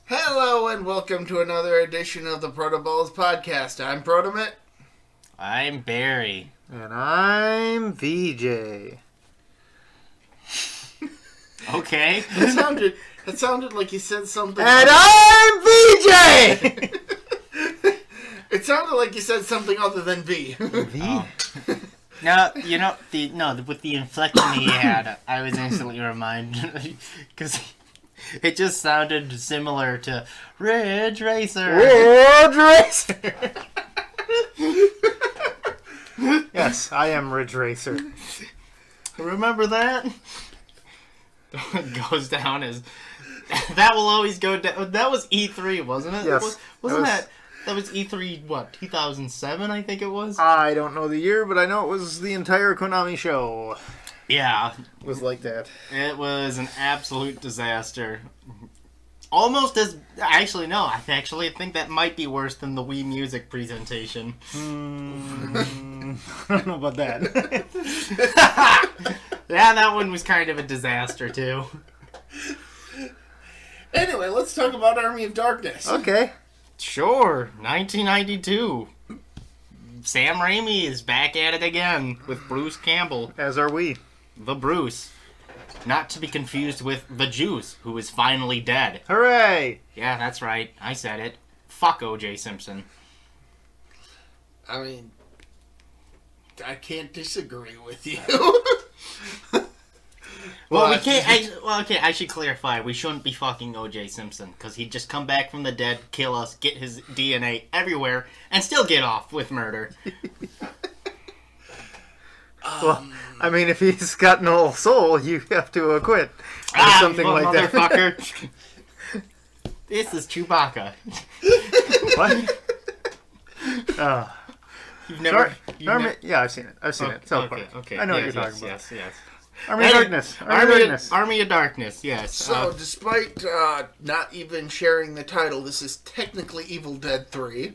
Hello and welcome to another edition of the ProtoBalls podcast. I'm ProtoMet. I'm Barry. And I'm VeeJay. Okay. That sounded like you said something. And I'm VeeJay! It sounded like you said something other than V. V? Oh. No, with the inflection he had, I was instantly reminded because it just sounded similar to Ridge Racer. Ridge Racer! Yes, I am Ridge Racer. Remember that? It goes down as... That will always go down. That was E3, wasn't it? Yes. That was E3, what, 2007, I think it was? I don't know the year, but I know it was the entire Konami show. Yeah. It was like that. It was an absolute disaster. Almost as... Actually, no. I think that might be worse than the Wii Music presentation. I don't know about that. Yeah, that one was kind of a disaster, too. Anyway, let's talk about Army of Darkness. Okay. Sure, 1992. Sam Raimi is back at it again with Bruce Campbell. As are we. The Bruce. Not to be confused with the Juice, who is finally dead. Hooray! Yeah, that's right. I said it. Fuck O.J. Simpson. I mean, I can't disagree with you. Well, we can't. I should clarify. We shouldn't be fucking O.J. Simpson because he'd just come back from the dead, kill us, get his DNA everywhere, and still get off with murder. Well, I mean, if he's got no soul, you have to acquit. Or something like that. Motherfucker. This is Chewbacca. What? You've never... Yeah, I've seen it. I've seen it. So far. Okay. I know Yes, what you're talking yes, about. Yes. Army of Darkness. Army of Darkness, yes. So, despite not even sharing the title, this is technically Evil Dead 3.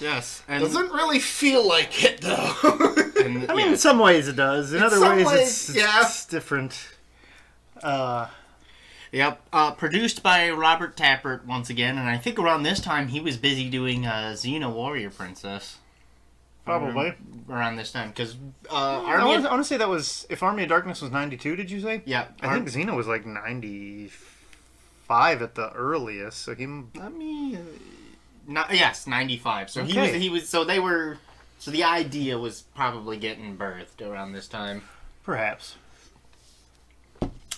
Yes. And, Doesn't really feel like it, though. I mean, in some ways it does. In other ways, it's different. Yep. Produced by Robert Tappert once again, and I think around this time he was busy doing Xena Warrior Princess. Probably. Around this time, because I want to say that was... If Army of Darkness was 92, did you say? Yeah. I think Xena was like 95 at the earliest, so he... Yes, 95. So Okay. he was... So they were... So the idea was probably getting birthed around this time. Perhaps.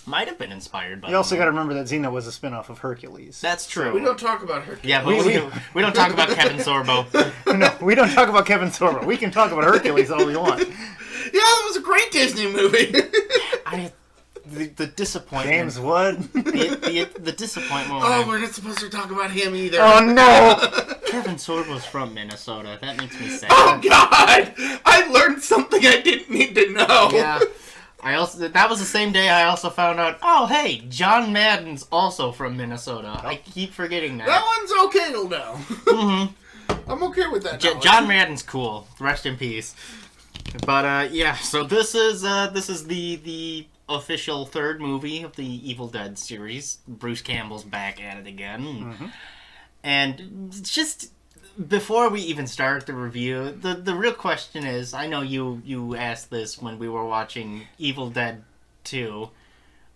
Might have been inspired by... You also got to remember that Xena was a spin-off of Hercules. That's true. We don't talk about her. Yeah, but we don't talk about Kevin Sorbo. No, we don't talk about Kevin Sorbo. We can talk about Hercules all we want. Yeah, that was a great Disney movie. The disappointment. James Wood. The disappointment. Oh, we're not supposed to talk about him either. Oh, no! Kevin Sorbo's from Minnesota. That makes me sad. Oh, God! I learned something I didn't need to know. Yeah. That was the same day I also found out, oh, hey, John Madden's also from Minnesota. I keep forgetting that. That one's okay to know. Mm-hmm. I'm okay with that. John Madden's cool. Rest in peace. But, yeah, so this is the official third movie of the Evil Dead series. Bruce Campbell's back at it again. Mm-hmm. And just... Before we even start the review, the real question is, I know you asked this when we were watching Evil Dead 2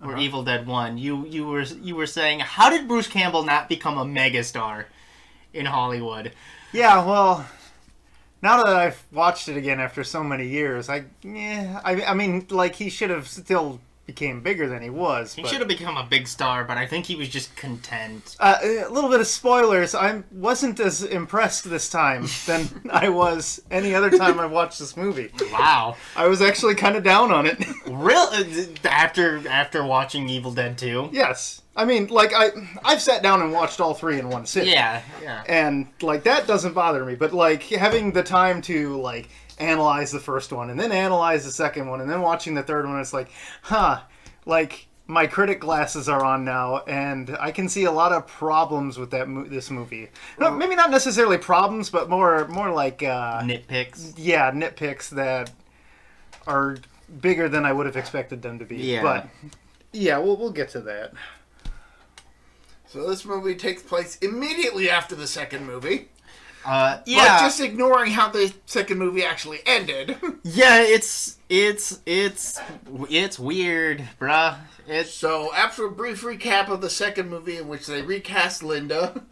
or Evil Dead 1. You were saying, how did Bruce Campbell not become a megastar in Hollywood? Yeah, well, now that I've watched it again after so many years, I mean, like, he should have still became bigger than he was. He should have become a big star, but I think he was just content. A little bit of spoilers. I wasn't as impressed this time than I was any other time I watched this movie. Wow. I was actually kind of down on it. Really? After watching Evil Dead 2? Yes. I mean, like, I've sat down and watched all three in one sitting. Yeah. And, like, that doesn't bother me. But, like, having the time to, like, analyze the first one and then analyze the second one and then watching the third one, it's like, like, my critic glasses are on now and I can see a lot of problems with this movie. No, maybe not necessarily problems, but more like Nitpicks. Yeah, nitpicks that are bigger than I would have expected them to be. Yeah. But yeah, we'll get to that. So this movie takes place immediately after the second movie. Yeah. But just ignoring how the second movie actually ended. Yeah, it's weird, bruh. So after a brief recap of the second movie in which they recast Linda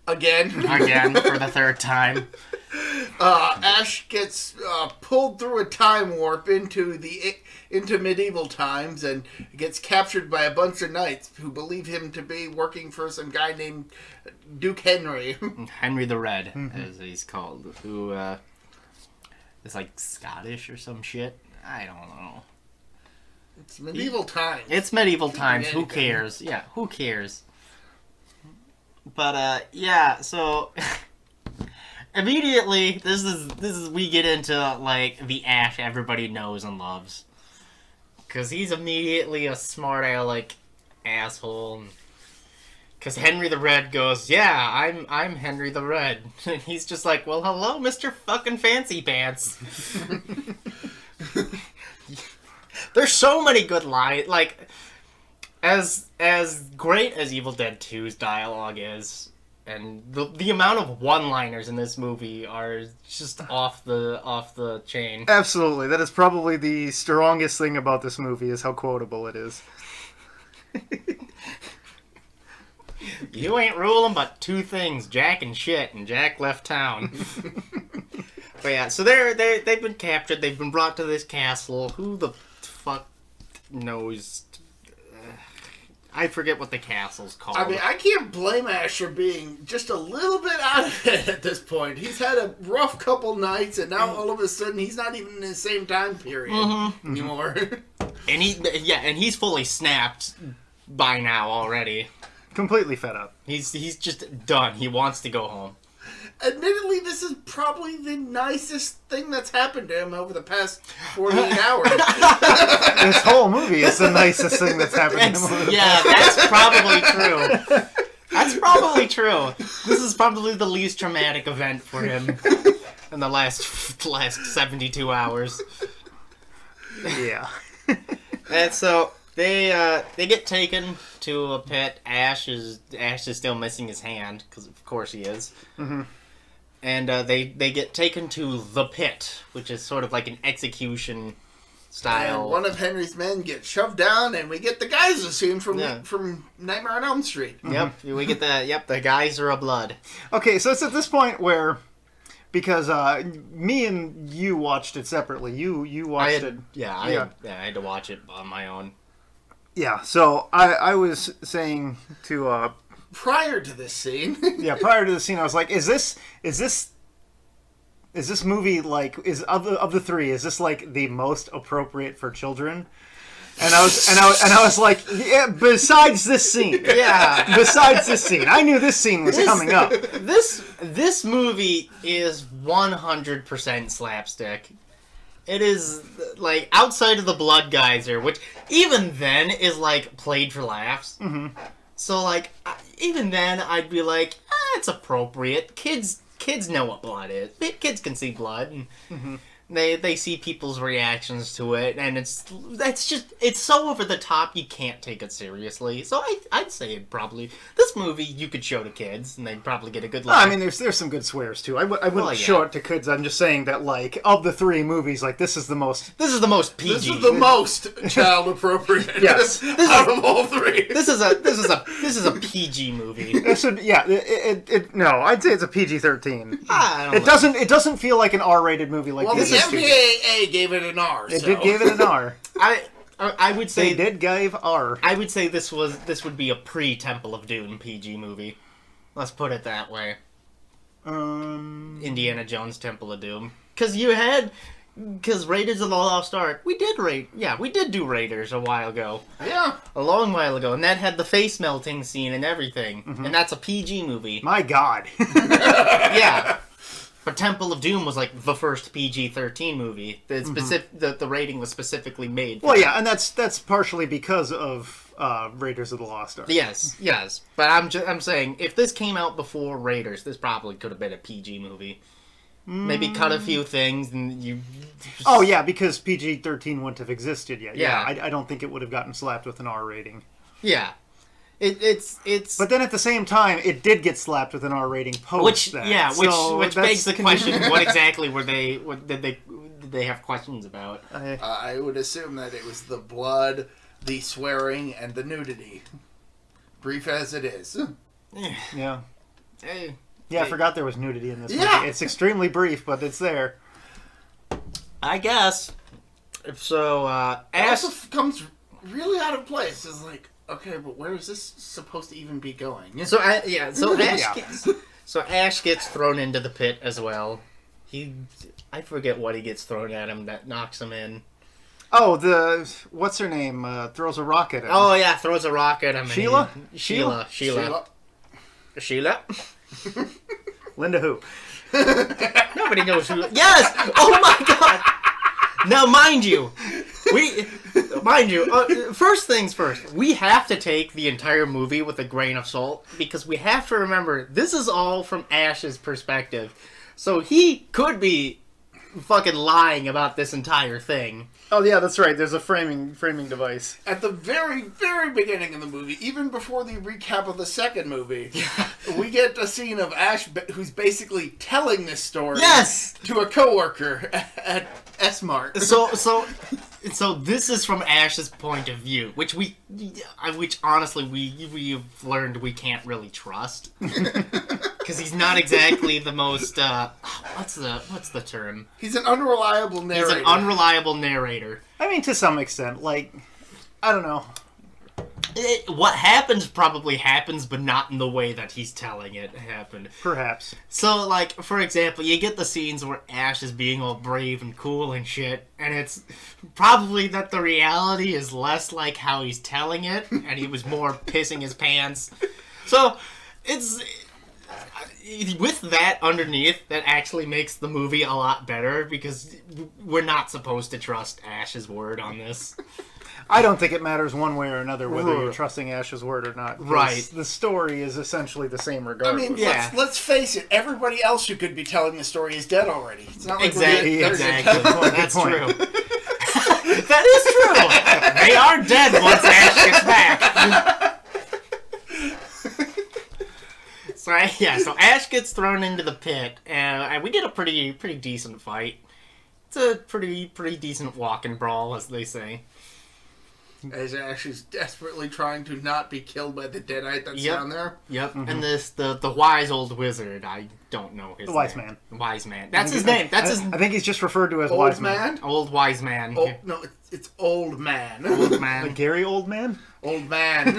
again for the third time. Ash gets pulled through a time warp into medieval times and gets captured by a bunch of knights who believe him to be working for some guy named Duke Henry. Henry the Red, as he's called, who is like Scottish or some shit. I don't know. It's medieval times. It's medieval times. Who cares? Yeah, who cares? But yeah, so immediately this is we get into like the Ash everybody knows and loves, because he's immediately a smart aleck asshole. Because Henry the Red goes, yeah, I'm Henry the Red. And he's just like, well, hello, Mr. Fucking Fancy Pants. There's so many good lines. Like, as great as Evil Dead 2's dialogue is, and the amount of one-liners in this movie are just off the chain. Absolutely. That is probably the strongest thing about this movie, is how quotable it is. You ain't ruling but two things, Jack and shit, and Jack left town. But yeah, so they've been captured, they've been brought to this castle. Who the fuck knows? I forget what the castle's called. I mean, I can't blame Ash for being just a little bit out of it at this point. He's had a rough couple nights, and now all of a sudden he's not even in the same time period anymore. And he's fully snapped by now already. Completely fed up. He's just done. He wants to go home. Admittedly, this is probably the nicest thing that's happened to him over the past 48 hours. This whole movie is the nicest thing that's happened to him. Yeah, that's probably true. That's probably true. This is probably the least traumatic event for him in the last 72 hours. Yeah. And so they get taken to a pit. Ash is still missing his hand, because of course he is. Mm-hmm. And they get taken to the pit, which is sort of like an execution style. And one of Henry's men gets shoved down, and we get the geyser scene from Nightmare on Elm Street. Yep, we get the geyser of blood. Okay, so it's at this point where, because me and you watched it separately. You watched it. Yeah, I had to watch it on my own. Yeah, so I was saying to Prior to this scene, prior to the scene, I was like, is this movie like of the three? Is this like the most appropriate for children? And I was like, yeah. Besides this scene, I knew this scene was coming up. This movie is 100% slapstick. It is, like, outside of the blood geyser, which even then is, like, played for laughs. Mm-hmm. So, like, even then, I'd be like, it's appropriate. Kids know what blood is. Kids can see blood. And they see people's reactions to it, and it's so over the top, you can't take it seriously. So I'd say this movie you could show to kids, and they'd probably get a good laugh. I mean, there's some good swears too. I wouldn't show it to kids. I'm just saying that, like, of the three movies, like, this is the most PG. This is the most child appropriate. Yes, out of all three. This is a PG movie. I'd say it's a PG-13. It doesn't feel like an R-rated movie like well, this. The MPAA gave it an R. It did give it an R. I would say they did give R. I would say this would be a pre-Temple of Doom PG movie. Let's put it that way. Indiana Jones Temple of Doom, because Raiders of the Lost Ark, we did do Raiders a while ago. Yeah, a long while ago, and that had the face melting scene and everything, and that's a PG movie. My God. Yeah. But Temple of Doom was like the first PG-13 movie. The rating was specifically made for yeah, and that's partially because of Raiders of the Lost Ark. Yes. But I'm saying, if this came out before Raiders, this probably could have been a PG movie. Maybe cut a few things and you... Oh, yeah, because PG-13 wouldn't have existed yet. Yeah. I don't think it would have gotten slapped with an R rating. Yeah. It's But then at the same time, it did get slapped with an R rating post. which begs the question: what exactly were they? What did they have questions about? I would assume that it was the blood, the swearing, and the nudity. Brief as it is. Yeah. Hey, Yeah, I forgot there was nudity in this Yeah. movie. It's extremely brief, but it's there. I guess. So, It Ash. also comes really out of place. It's like, okay, but where is this supposed to even be going? So Ash Yeah. Gets thrown into the pit as well. I forget what he gets thrown at him that knocks him in. Oh, what's her name? Throws a rock at him. Oh yeah, throws a rock at him. Sheila? Sheila. Linda who? Nobody knows who. Yes. Oh my god. Now, mind you, first things first, we have to take the entire movie with a grain of salt because we have to remember this is all from Ash's perspective. So he could be fucking lying about this entire thing. Oh yeah, that's right. There's a framing device. At the very, very beginning of the movie, even before the recap of the second movie, we get a scene of Ash who's basically telling this story Yes! to a coworker at S-Mart. So this is from Ash's point of view, which honestly we've learned we can't really trust because he's not exactly the most what's the term? He's an unreliable narrator. He's an unreliable narrator. I mean, to some extent, like, I don't know. What happens probably happens, but not in the way that he's telling it happened. Perhaps. So, like, for example, you get the scenes where Ash is being all brave and cool and shit, and it's probably that the reality is less like how he's telling it, and he was more pissing his pants. So, it's... with that underneath, that actually makes the movie a lot better, because we're not supposed to trust Ash's word on this. I don't think it matters one way or another whether you're trusting Ash's word or not. Right. The story is essentially the same regardless. I mean, Yeah. let's face it. Everybody else who could be telling the story is dead already. It's not like Exactly. Yeah, Exactly. That's point. true. That is true. They are dead once Ash gets back. So Ash gets thrown into the pit, and we get a pretty decent fight. It's a pretty decent walk and brawl, as they say. As Ash is desperately trying to not be killed by the deadite that's Yep. down there. Yep. Mm-hmm. And the wise old wizard, I don't know his name. The wise man. Wise man. That's his name. That's his I think he's just referred to as Old wise man? old wise man. Oh, no, it's old man. Old man. Like Gary Old Man? Old man.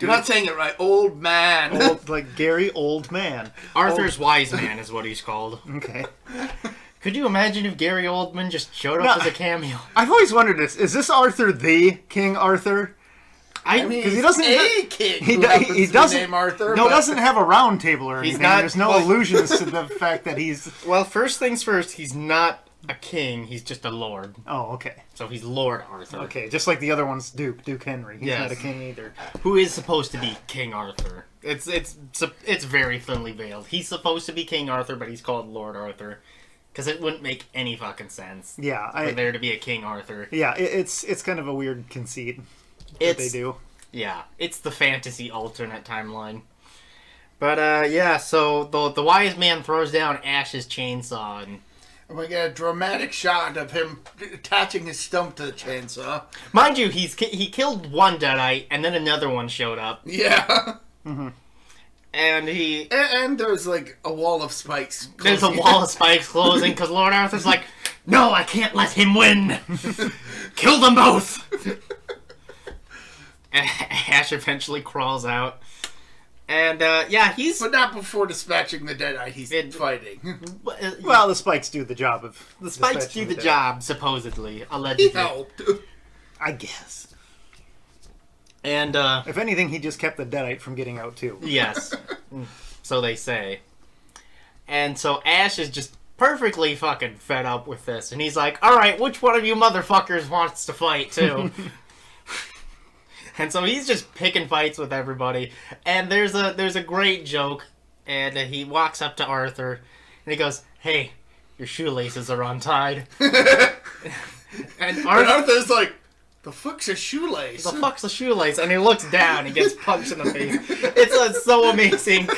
You're not saying it right. Old man. Like Gary Old Man. Arthur's wise man is what he's called. Okay. Could you imagine if Gary Oldman just showed up as a cameo? I've always wondered this. Is this Arthur the King Arthur? I mean, 'cause he he's doesn't a king. he who do- happens he to be doesn't- named Arthur. No, but- doesn't have a round table or He's anything. not- There's no well- allusions to the fact that he's... Well, first things first, he's not a king, he's just a lord. Oh, okay. So he's Lord Arthur. Okay, just like the other one's Duke Henry. He's Yes. not a king either. Who is supposed to be King Arthur. It's very thinly veiled. He's supposed to be King Arthur, but he's called Lord Arthur. Because it wouldn't make any fucking sense Yeah, for there to be a King Arthur. Yeah, it's kind of a weird conceit that they do. Yeah, it's the fantasy alternate timeline. But, yeah, so the wise man throws down Ash's chainsaw, and we get a dramatic shot of him attaching his stump to the chainsaw. mind you, he killed one Deadite, and then another one showed up, Yeah. and he... And there's like a wall of spikes. There's a wall of spikes closing, because Lord Arthur's like, no, I can't let him win! Kill them both! Ash eventually crawls out. And, yeah, he's... But not before dispatching the deadite he's fighting. Well, the spikes do the job of... the spikes do dispatching the dead. job, supposedly, He allegedly. helped. I guess. And, If anything, he just kept the deadite from getting out, too. yes. So they say. And so Ash is just perfectly fucking fed up with this. And he's like, alright, which one of you motherfuckers wants to fight, too? And so he's just picking fights with everybody. And there's a great joke. And he walks up to Arthur. And he goes, hey, your shoelaces are untied. And And Arthur's like, The fuck's a shoelace? The fuck's a shoelace? And he looks down and gets punched in the face. It's so amazing.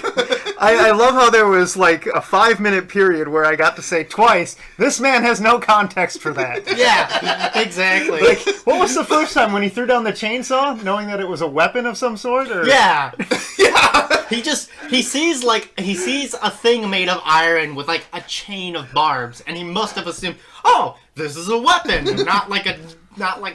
I love how there was like a 5-minute period where I got to say twice, this man has no context for that. Yeah, exactly. Like, what was the first time when he threw down the chainsaw, knowing that it was a weapon of some sort? Or... Yeah. Yeah. He sees a thing made of iron with like a chain of barbs, and he must have assumed, oh, this is a weapon, not like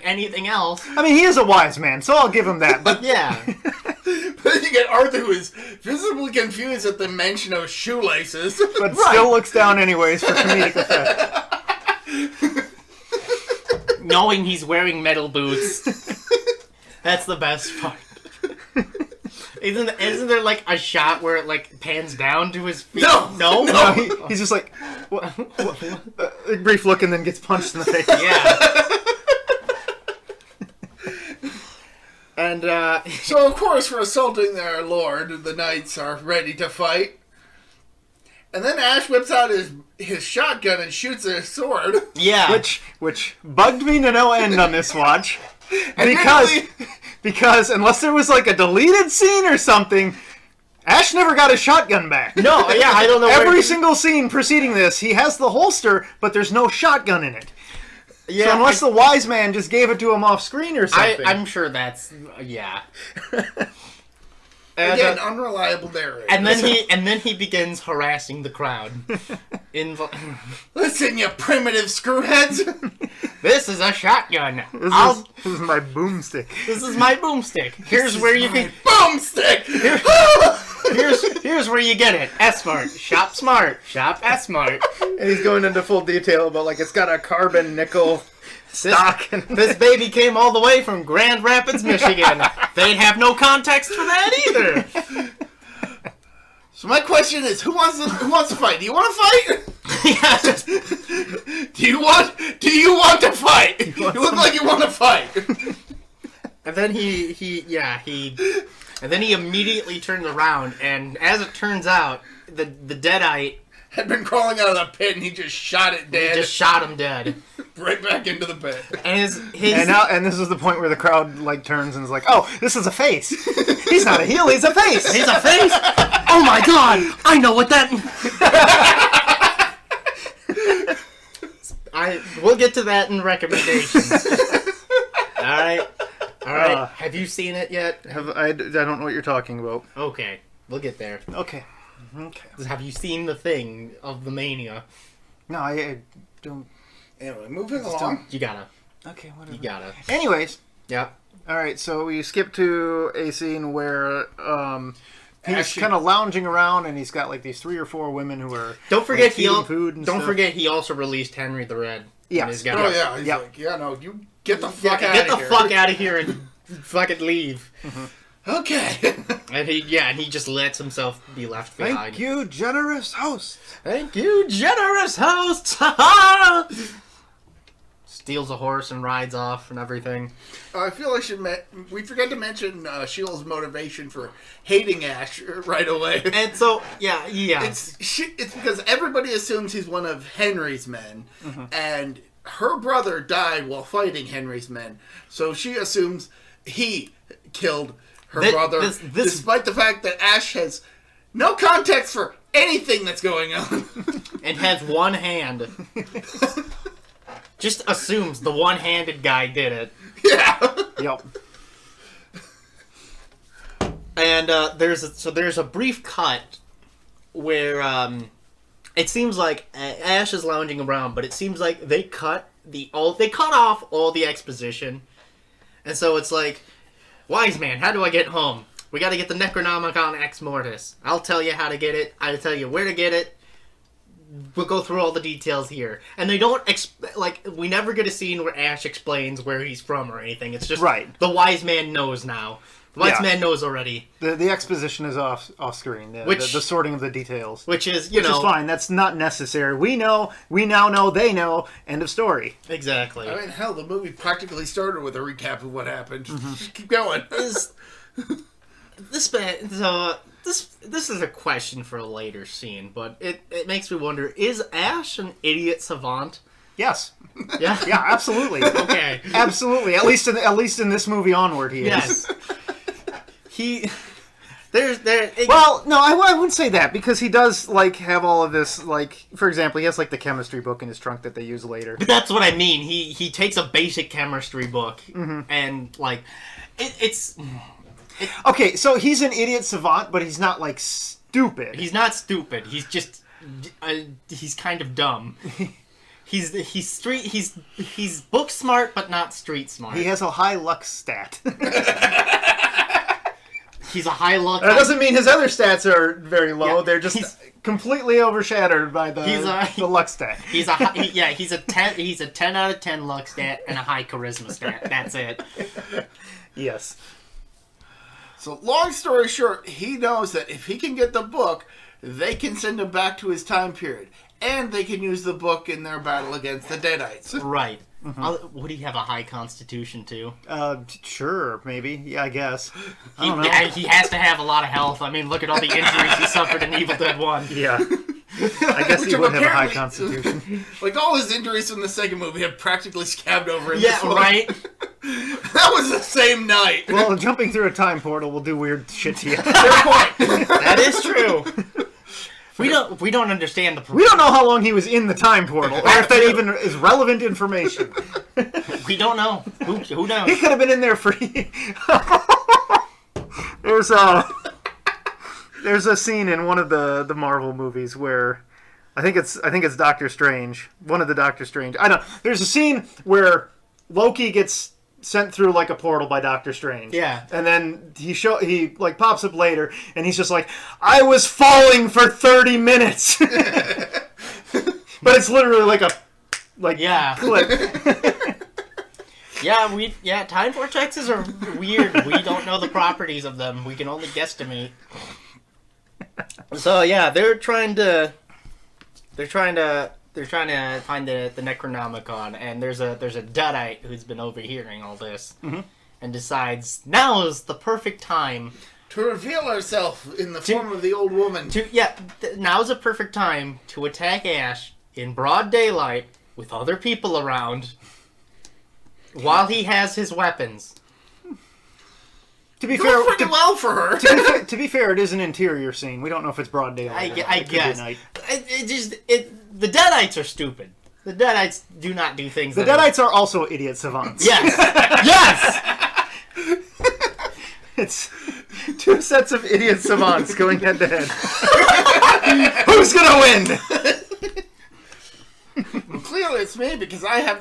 anything else. I mean, he is a wise man, so I'll give him that. But Yeah. But then you get Arthur, who is visibly confused at the mention of shoelaces. but still looks down anyways for comedic effect. Knowing he's wearing metal boots. That's the best part. Isn't there like a shot where it like pans down to his feet? No. No, he's just like, what? A brief look and then gets punched in the face. Yeah. And So, of course, for assaulting their lord, the knights are ready to fight. And then Ash whips out his shotgun and shoots a sword. yeah. Which bugged me to no end on this watch. Admittedly- Because unless there was like a deleted scene or something, Ash never got his shotgun back. No, yeah, I don't know. Every single scene preceding this, he has the holster, but there's no shotgun in it. Yeah, So unless the wise man just gave it to him off screen or something. I'm sure that's yeah. Again, unreliable narrator. And then he begins harassing the crowd. Listen, you primitive screwheads! This is a shotgun. This is my boomstick. This is my boomstick. Here's where you can. Boomstick! Here's where you get it. S-Smart. Shop smart. Shop S-Smart. And he's going into full detail about like it's got a carbon nickel stock. This baby came all the way from Grand Rapids, Michigan. They'd have no context for that either. So my question is, who wants to fight? Do you want to fight? Yeah. Do you want to fight? You look like you want to fight. And then and then he immediately turns around, and as it turns out, the Deadite Had been crawling out of the pit, and he just shot it dead. just shot him dead. Right back into the pit. And And this is the point where the crowd like turns and is like, "Oh, this is a face. He's not a heel. He's a face. he's a face. Oh my god! I know what that. We'll get to that in recommendations. All right. Have you seen it yet? I don't know what you're talking about. Okay, we'll get there. Okay. Have you seen the thing of the mania? No, I don't. Anyway, moving along. You gotta. Okay, whatever. You gotta. Anyways, Yeah. all right. So we skip to a scene where he's Ashley- kind of lounging around, and he's got like these 3 or 4 women who are Don't forget like, feeding food and stuff. he also released Henry the Red. Yes. And he's got Oh yeah, he's Yep. like, yeah, no, you get the fuck out Get of the here. fuck out of here and fucking leave. Okay. And he just lets himself be left behind. Thank you, generous host. Thank you, generous host. Steals a horse and rides off and everything. I feel we forgot to mention Sheila's motivation for hating Ash right away. And so, yeah. It's because everybody assumes he's one of Henry's men, and her brother died while fighting Henry's men, so she assumes he killed her brother, despite the fact that Ash has no context for anything that's going on. And has one hand. Just assumes the one-handed guy did it. Yeah. Yep. And there's a brief cut where it seems like Ash is lounging around, but it seems like they cut off all the exposition, and so it's like, wise man, how do I get home? We got to get the Necronomicon Ex Mortis. I'll tell you how to get it. I'll tell you where to get it. We'll go through all the details here, and they don't we never get a scene where Ash explains where he's from or anything. It's just Right. The wise man knows now. The wise man knows already. The exposition is off screen. The sorting of the details. Which is, Which is fine. That's not necessary. We now know, they know. End of story. Exactly. I mean, hell, the movie practically started with a recap of what happened. Just keep going. This is a question for a later scene, but it makes me wonder, is Ash an idiot savant? Yes. Yeah. Yeah, absolutely. Okay. Absolutely. At least in this movie onward, he is. Yes. Well, no, I wouldn't say that because he does like have all of this. Like, for example, he has like the chemistry book in his trunk that they use later. But that's what I mean. He takes a basic chemistry book and like it's. Okay, so he's an idiot savant, but he's not like stupid. He's not stupid. He's just he's kind of dumb. He's book smart but not street smart. He has a high luck stat. He's a high luck. That doesn't mean his other stats are very low. Yeah, they're just completely overshadowed by the luck stat. He's a 10. He's a 10 out of 10 luck stat and a high charisma stat. That's it. Yes. So long story short, he knows that if he can get the book, they can send him back to his time period. And they can use the book in their battle against the Deadites. Right. Would he have a high constitution, too? Sure, maybe. Yeah, I guess. I don't know. He has to have a lot of health. I mean, look at all the injuries he suffered in Evil Dead 1. Yeah. I guess he would have a high constitution. Like, all his injuries from the second movie have practically scabbed over in Yeah, this one. right? That was the same night. Well, jumping through a time portal will do weird shit to you. Fair point. That is true. We don't understand the. We don't know how long he was in the time portal, or if that even is relevant information. We don't know. Who knows? He could have been in there for. There's a scene in one of the Marvel movies where I think it's Doctor Strange. One of the Doctor Strange. I don't. There's a scene where Loki gets sent through like a portal by Doctor Strange. Yeah. And then he like pops up later and he's just like, I was falling for 30 minutes. But it's literally like a clip. Yeah, time vortexes are weird. We don't know the properties of them. We can only guesstimate. So yeah, they're trying to find the Necronomicon, and there's a Deadite who's been overhearing all this and decides now is the perfect time to reveal herself in the form of the old woman. Now's a perfect time to attack Ash in broad daylight with other people around while he has his weapons. To be fair, pretty well for her. To be fair, it is an interior scene. We don't know if it's broad daylight. I guess. The Deadites are stupid. The Deadites do not do things. The Deadites are also idiot savants. Yes. Yes. It's two sets of idiot savants going head to head. Who's gonna win? Well, clearly it's me because I'm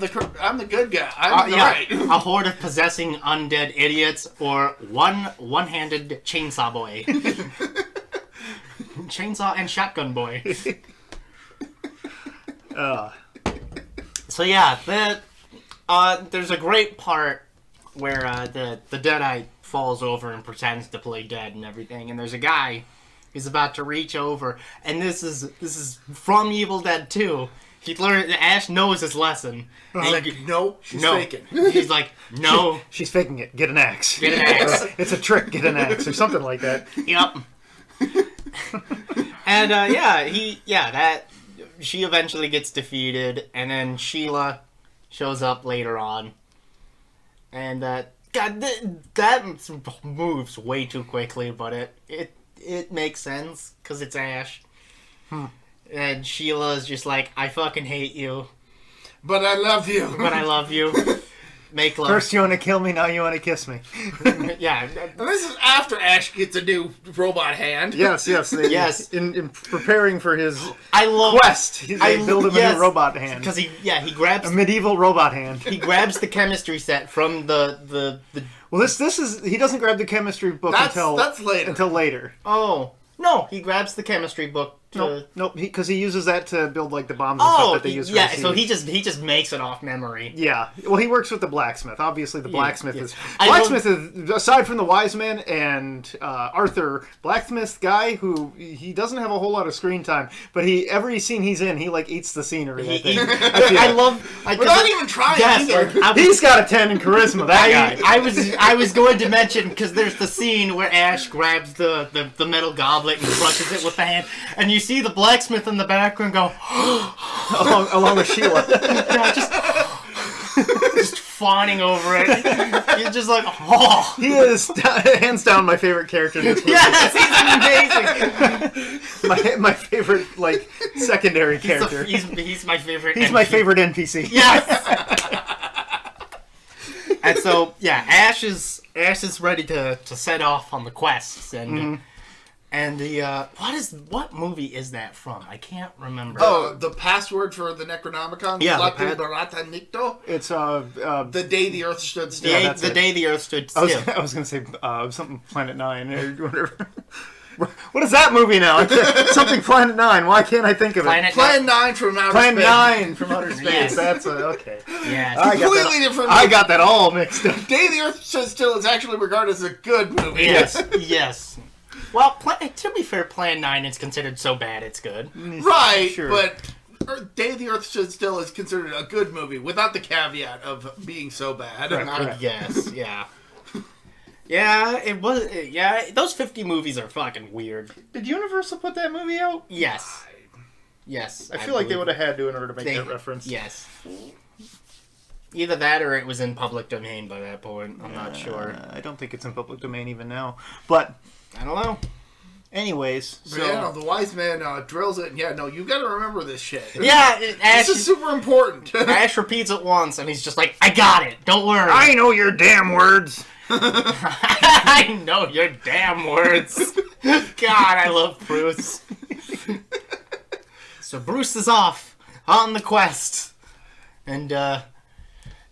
the good guy. I'm right. A horde of possessing undead idiots or one-handed chainsaw boy. Chainsaw and shotgun boy. So yeah, there's a great part where the Deadite falls over and pretends to play dead and everything, and there's a guy who's about to reach over, and this is from Evil Dead 2. Ash knows his lesson. He's like, no, she's faking. He's like, no. She's faking it. Get an axe. Get an axe. It's a trick. Get an axe. Or something like that. Yep. And, she eventually gets defeated, and then Sheila shows up later on. And, God, that moves way too quickly, but it makes sense, because it's Ash. And Sheila's just like, I fucking hate you. But I love you. But I love you. Make love. First you want to kill me, now you want to kiss me. Yeah. And this is after Ash gets a new robot hand. Yes. Yes. In preparing for his quest, they build him a new robot hand. Because he grabs... a medieval robot hand. He grabs the chemistry set from the Well, this is... He doesn't grab the chemistry book until later. Oh. No, he grabs the chemistry book. Nope, because he uses that to build like the bombs and stuff that they use for the so he just makes it off memory. Yeah, well, he works with the blacksmith. Obviously, the blacksmith is aside from the wise man and Arthur, blacksmith guy who he doesn't have a whole lot of screen time, but every scene he's in, he like eats the scenery. I love. Without even trying either. He's got a 10 in charisma. That guy. I was going to mention because there's the scene where Ash grabs the metal goblet and crushes it with the hand, and you see the blacksmith in the background go along with Sheila. yeah, just fawning over it. He's just like, oh. He is hands down my favorite character in this movie. Yes, he's amazing. my favorite secondary character. He's my favorite. He's my favorite NPC. Yes. And so yeah, Ash is ready to set off on the quests and the what movie is that from? I can't remember. Oh, the password for the Necronomicon? Yeah, Latu Barata Nicto? It's The Day the Earth Stood Still. The Day the Earth Stood Still. I was gonna say something Planet 9 or whatever. What is that movie now? Something Planet 9. Why can't I think of it? Planet 9 from outer space. Planet 9 from outer space. Yes. That's okay. Yeah. Completely different. I got that all mixed up. Day the Earth Stood Still is actually regarded as a good movie. Yes. Yes. Well, to be fair, Plan 9 is considered so bad it's good. Right, Sure. but Day the Earth Stood Still is considered a good movie without the caveat of being so bad. Right. I guess. Yeah. Yeah, it was. Yeah, those 50 movies are fucking weird. Did Universal put that movie out? Yes. Yes. I feel like they would have had to in order to make that reference. Yes. Either that or it was in public domain by that point. I'm not sure. I don't think it's in public domain even now. But I don't know. anyways, But so yeah, the wise man drills it. And yeah, no, you got to remember this shit. Yeah, Ash, This is super important. Ash repeats it once and he's just like, I got it. Don't worry. I know your damn words. I know your damn words. God, I love Bruce. So Bruce is off on the quest. And,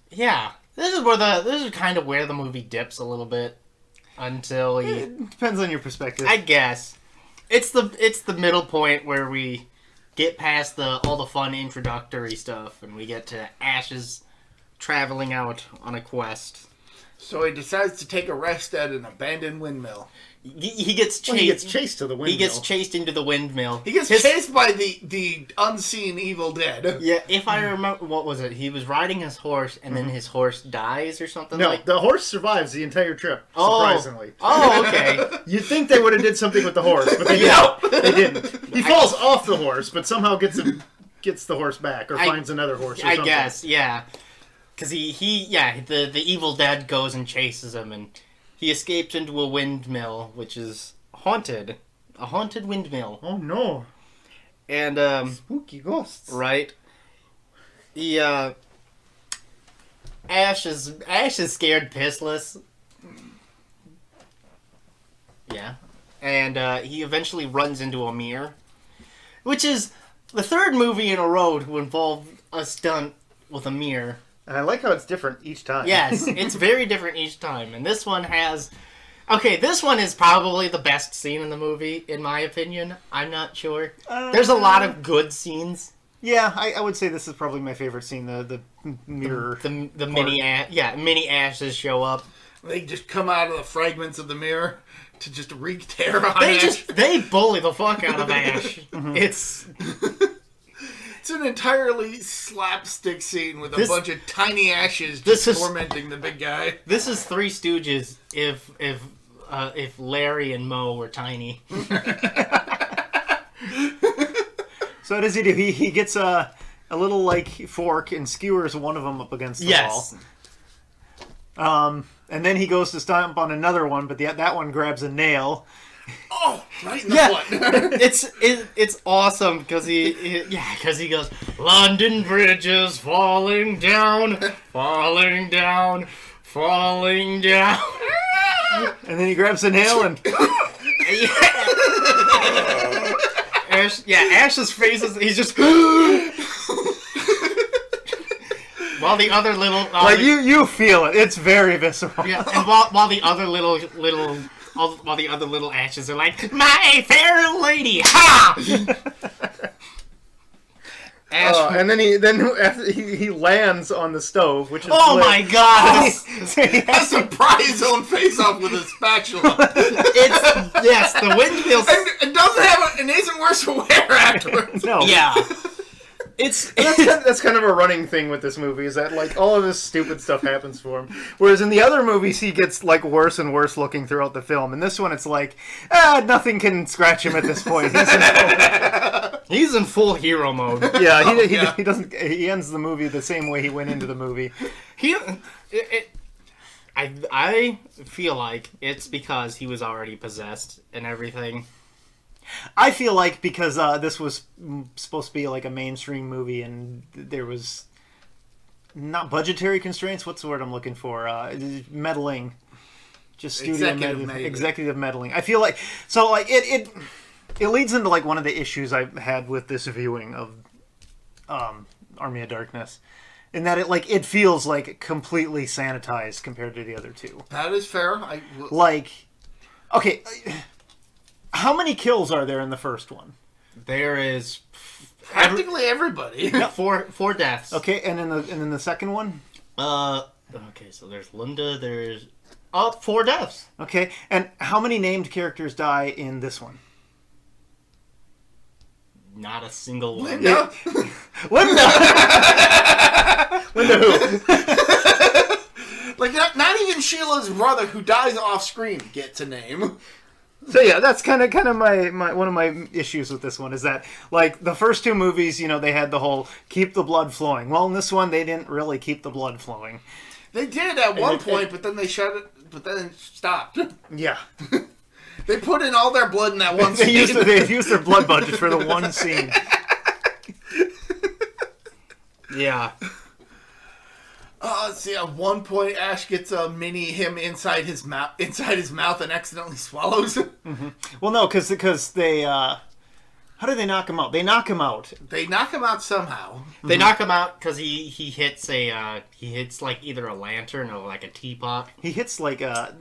yeah. This is kind of where the movie dips a little bit. Until he... It depends on your perspective. I guess. It's the middle point where we get past all the fun introductory stuff and we get to Ash's traveling out on a quest. So he decides to take a rest at an abandoned windmill. He gets chased. He gets chased to the windmill. He gets chased into the windmill. He gets chased by the unseen evil dead. Yeah, if I remember, what was it? He was riding his horse, and then his horse dies or something. No, the horse survives the entire trip. Oh. Surprisingly. Oh, okay. You'd think they would have did something with the horse, but they didn't. They didn't. He falls off the horse, but somehow gets the horse back or finds another horse. Or something. I guess, yeah. Because the evil dead goes and chases him, and he escapes into a windmill, which is haunted. A haunted windmill. Oh no. And, spooky ghosts. Right. He, Ash is scared pissless. Yeah. And, he eventually runs into a mirror. Which is the third movie in a row to involve a stunt with a mirror. And I like how it's different each time. Yes, it's very different each time. And this one has... Okay, this one is probably the best scene in the movie, in my opinion. I'm not sure. There's a lot of good scenes. Yeah, I would say this is probably my favorite scene, the mirror. The mini Ashes show up. They just come out of the fragments of the mirror to just wreak terror on Ash. They bully the fuck out of Ash. It's an entirely slapstick scene with a bunch of tiny ashes just tormenting the big guy. This is Three Stooges if Larry and Moe were tiny. So what does he do? He gets a little fork and skewers one of them up against the wall. And then he goes to stomp on another one, but that one grabs a nail. Oh, right in the foot. It's awesome because he goes, London Bridge is falling down, falling down, falling down. And then he grabs a nail and Ash's face is he's just while the other little you feel it. It's very visceral. Yeah, and while the other little while the other little Ashes are like, my fair lady, ha! Ash, and then after he lands on the stove, which is my god! A surprise on face off with a spatula. The windmill and doesn't have it isn't worse for wear afterwards. No. Yeah. That's kind of a running thing with this movie, is that like all of this stupid stuff happens for him. Whereas in the other movies, he gets like worse and worse looking throughout the film. In this one, it's like, nothing can scratch him at this point. He's in full hero mode. Yeah, he doesn't. He ends the movie the same way he went into the movie. I feel like it's because he was already possessed and everything. I feel like because this was supposed to be like a mainstream movie and there was not budgetary constraints. What's the word I'm looking for? Meddling. Just studio executive meddling. I feel like it leads into like one of the issues I've had with this viewing of Army of Darkness. In that it feels like completely sanitized compared to the other two. That is fair. Okay, how many kills are there in the first one? There is practically everybody. Yep. Four deaths. Okay, and in the second one? Okay, so there's Linda. There's 4 deaths. Okay, and how many named characters die in this one? Not a single one. Linda. Linda who? Like not even Sheila's brother, who dies off screen, gets a name. So yeah, that's kind of my one of my issues with this one, is that like the first two movies, they had the whole keep the blood flowing. Well, in this one, they didn't really keep the blood flowing. They did at one point, but then they shut it. But then it stopped. Yeah. They put in all their blood in that one scene. They used their blood budget for the one scene. Yeah. See, at one point, Ash gets a mini him inside his mouth and accidentally swallows. Mm-hmm. Well, no, because they. How do they knock him out? They knock him out. They knock him out somehow. They knock him out because he hits like either a lantern or like a teapot. He hits like a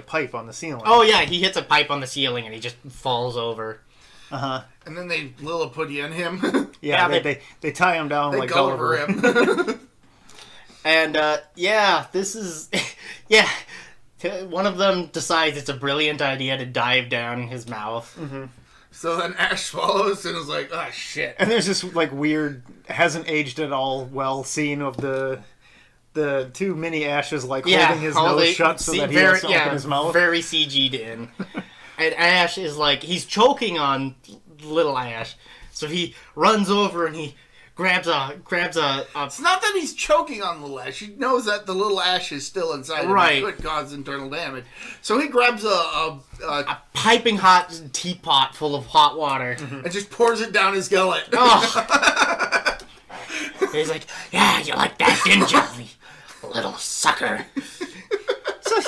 pipe on the ceiling. Oh yeah, he hits a pipe on the ceiling and he just falls over. And then they Lilliputian him. Yeah, they tie him down like Gulliver him. And this is one of them decides it's a brilliant idea to dive down his mouth. Mm-hmm. So then Ash swallows and is like, oh shit. And there's this like weird, hasn't aged at all well scene of the two mini Ashes holding his nose shut so that he has to open his mouth. Very CG'd in. And Ash is like, he's choking on little Ash. So he runs over and he grabs a It's not that he's choking on little Ash. He knows that the little Ash is still inside him. Right. It could cause internal damage. So he grabs a piping hot teapot full of hot water. Mm-hmm. and just pours it down his gullet. Oh. He's like, yeah, you like that, didn't you? Little sucker. So,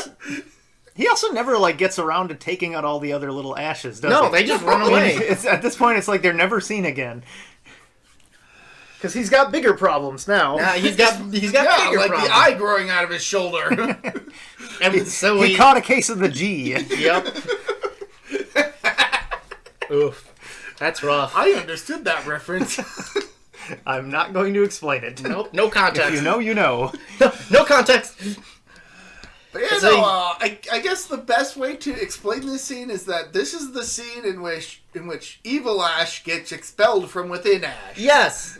he also never gets around to taking out all the other little Ashes, does he? No, they just run away. At this point, it's like they're never seen again. Because he's got bigger problems now. Yeah, he's got bigger problems. The eye growing out of his shoulder. And so he caught a case of the G. Yep. Oof. That's rough. I understood that reference. I'm not going to explain it. Nope, no context. If you know, you know. No context. But I guess the best way to explain this scene is that this is the scene in which evil Ash gets expelled from within Ash. Yes,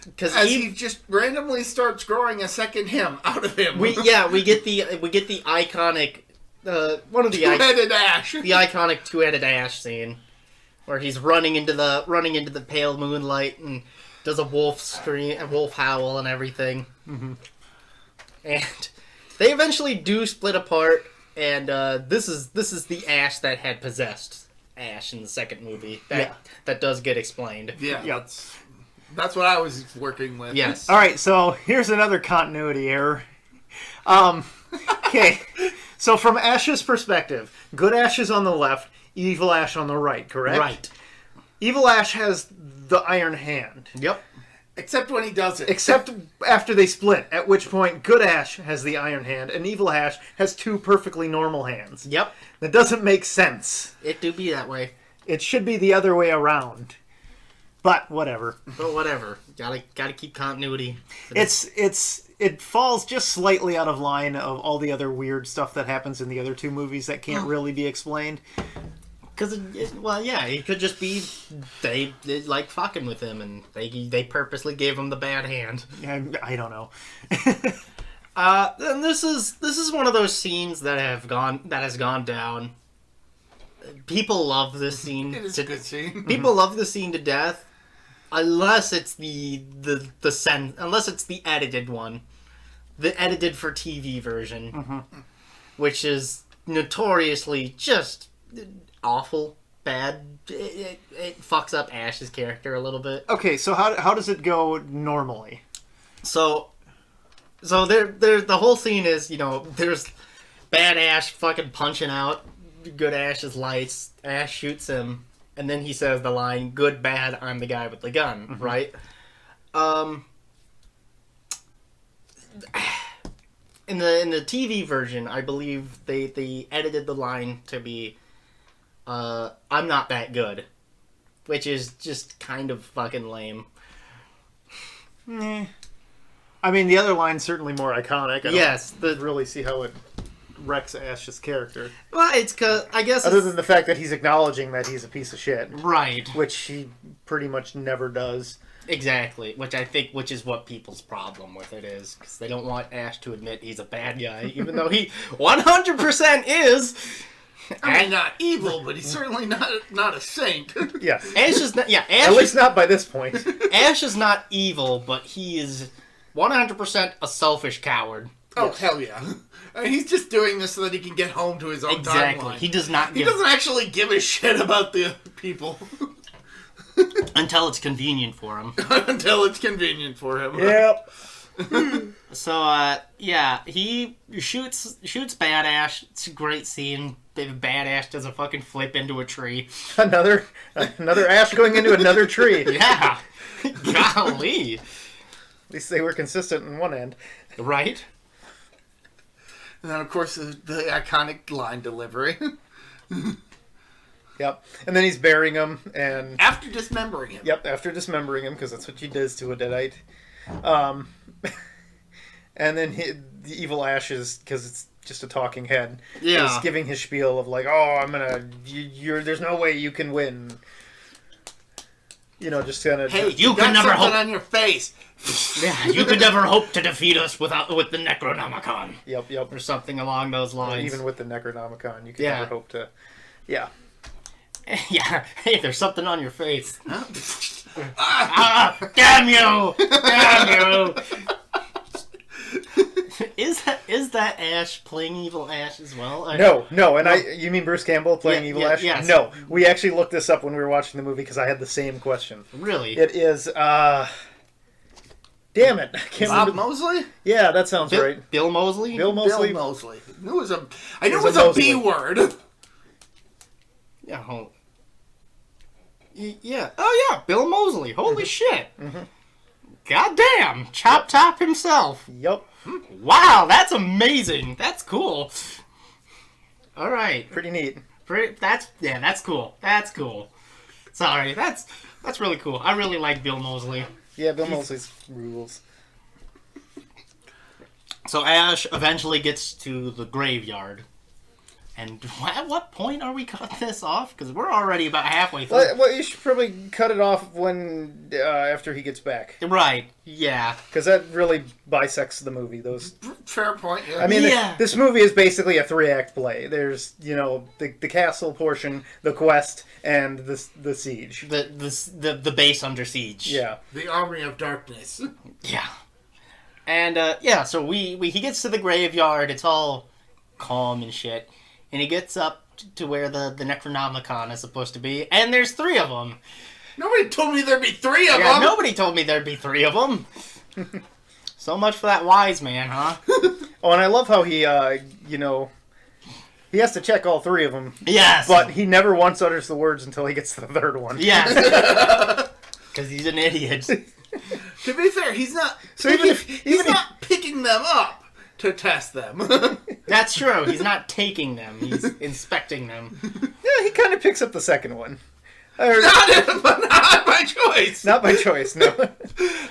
because as he just randomly starts growing a second him out of him. We get the iconic one of the two-headed Ash. The iconic two-headed Ash scene where he's running into the pale moonlight and does a wolf scream, a wolf howl, and everything. Mm-hmm. And they eventually do split apart, and this is the Ash that had possessed Ash in the second movie. That does get explained. Yeah. That's what I was working with. Yes. All right, so here's another continuity error. Okay, so from Ash's perspective, good Ash is on the left, evil Ash on the right, correct? Right. Evil Ash has the Iron Hand. Yep. Except when he does it. Except after they split, at which point good Ash has the Iron Hand, and evil Ash has two perfectly normal hands. Yep. That doesn't make sense. It do be that way. It should be the other way around. But whatever. Gotta keep continuity. It falls just slightly out of line of all the other weird stuff that happens in the other two movies that can't really be explained. Because, well, yeah, he could just be, they like fucking with him, and they purposely gave him the bad hand. I don't know. And this is one of those scenes that has gone down. People love this scene. It is a good scene. People love the scene to death, unless it's unless it's the edited one, the edited for TV version, which is notoriously just awful, bad. It fucks up Ash's character a little bit. Okay, so how does it go normally? So there the whole scene is, there's bad Ash fucking punching out good Ash's lights. Ash shoots him, and then he says the line, "Good, bad, I'm the guy with the gun," right? In the TV version, I believe they edited the line to be, "I'm not that good," which is just kind of fucking lame. I mean, the other line's certainly more iconic. I don't really see how it wrecks Ash's character. Well, it's because, I guess... Other than the fact that he's acknowledging that he's a piece of shit. Right. Which he pretty much never does. Exactly. Which is what people's problem with it is. Because they don't want Ash to admit he's a bad guy, even though he 100% is. I mean, not evil, but he's certainly not a saint. Yeah. Ash is not... Yeah, At least not by this point. Ash is not evil, but he is 100% a selfish coward. Oh, hell yeah. He's just doing this so that he can get home to his own Exactly. timeline. He doesn't actually give a shit about the people. Until it's convenient for him. Until it's convenient for him. Yep. So, he shoots Bad Ash. It's a great scene. Bad Ash does a fucking flip into a tree. Another Ash going into another tree. Yeah. Golly. At least they were consistent in one end. Right? And then, of course, the iconic line delivery. Yep. And then he's burying him, and... After dismembering him. Yep, after dismembering him, because that's what she does to a Deadite. And then the evil Ash is, because it's just a talking head, is giving his spiel of like, oh, there's no way you can win. Just kind of... Hey, you could never hope on your face. Yeah, you could never hope to defeat us with the Necronomicon. Yep. Or something along those lines. Or even with the Necronomicon, you could never hope to... Yeah. Yeah. Hey, there's something on your face. Damn you! Damn you! Is that Ash playing evil Ash as well? No. And you mean Bruce Campbell playing evil Ash? Yes. No. We actually looked this up when we were watching the movie because I had the same question. Really? It is, damn it. I can't Bob remember. Mosley? Yeah, that sounds right. Bill Mosley? Bill Mosley. Bill Mosley. I knew it was a B word. Yeah. Yeah. Oh, yeah. Bill Mosley. Holy shit. Mm-hmm. Goddamn. Chop Top himself. Yup. Wow, that's amazing. That's cool. All right. Pretty neat. That's cool. That's cool. Sorry, that's really cool. I really like Bill Mosley. Yeah, Bill Mosley's rules. So Ash eventually gets to the graveyard. And at what point are we cutting this off? Because we're already about halfway through. Well, you should probably cut it off when after he gets back. Right, yeah. Because that really bisects the movie. Fair point, yeah. I mean, this movie is basically a 3-act play. There's, the castle portion, the quest, and the siege. The base under siege. Yeah. The Army of Darkness. Yeah. And, so he gets to the graveyard. It's all calm and shit. And he gets up to where the Necronomicon is supposed to be, and there's 3 of them. Nobody told me there'd be 3 of them. Nobody told me there'd be 3 of them. So much for that wise man, huh? Oh, and I love how he, he has to check all 3 of them. Yes. But he never once utters the words until he gets to the 3rd one. Yes. Because he's an idiot. To be fair, he's not. So he's not picking them up to test them. That's true. He's not taking them. He's inspecting them. Yeah, he kind of picks up the 2nd one. Not by choice. Not by choice, no.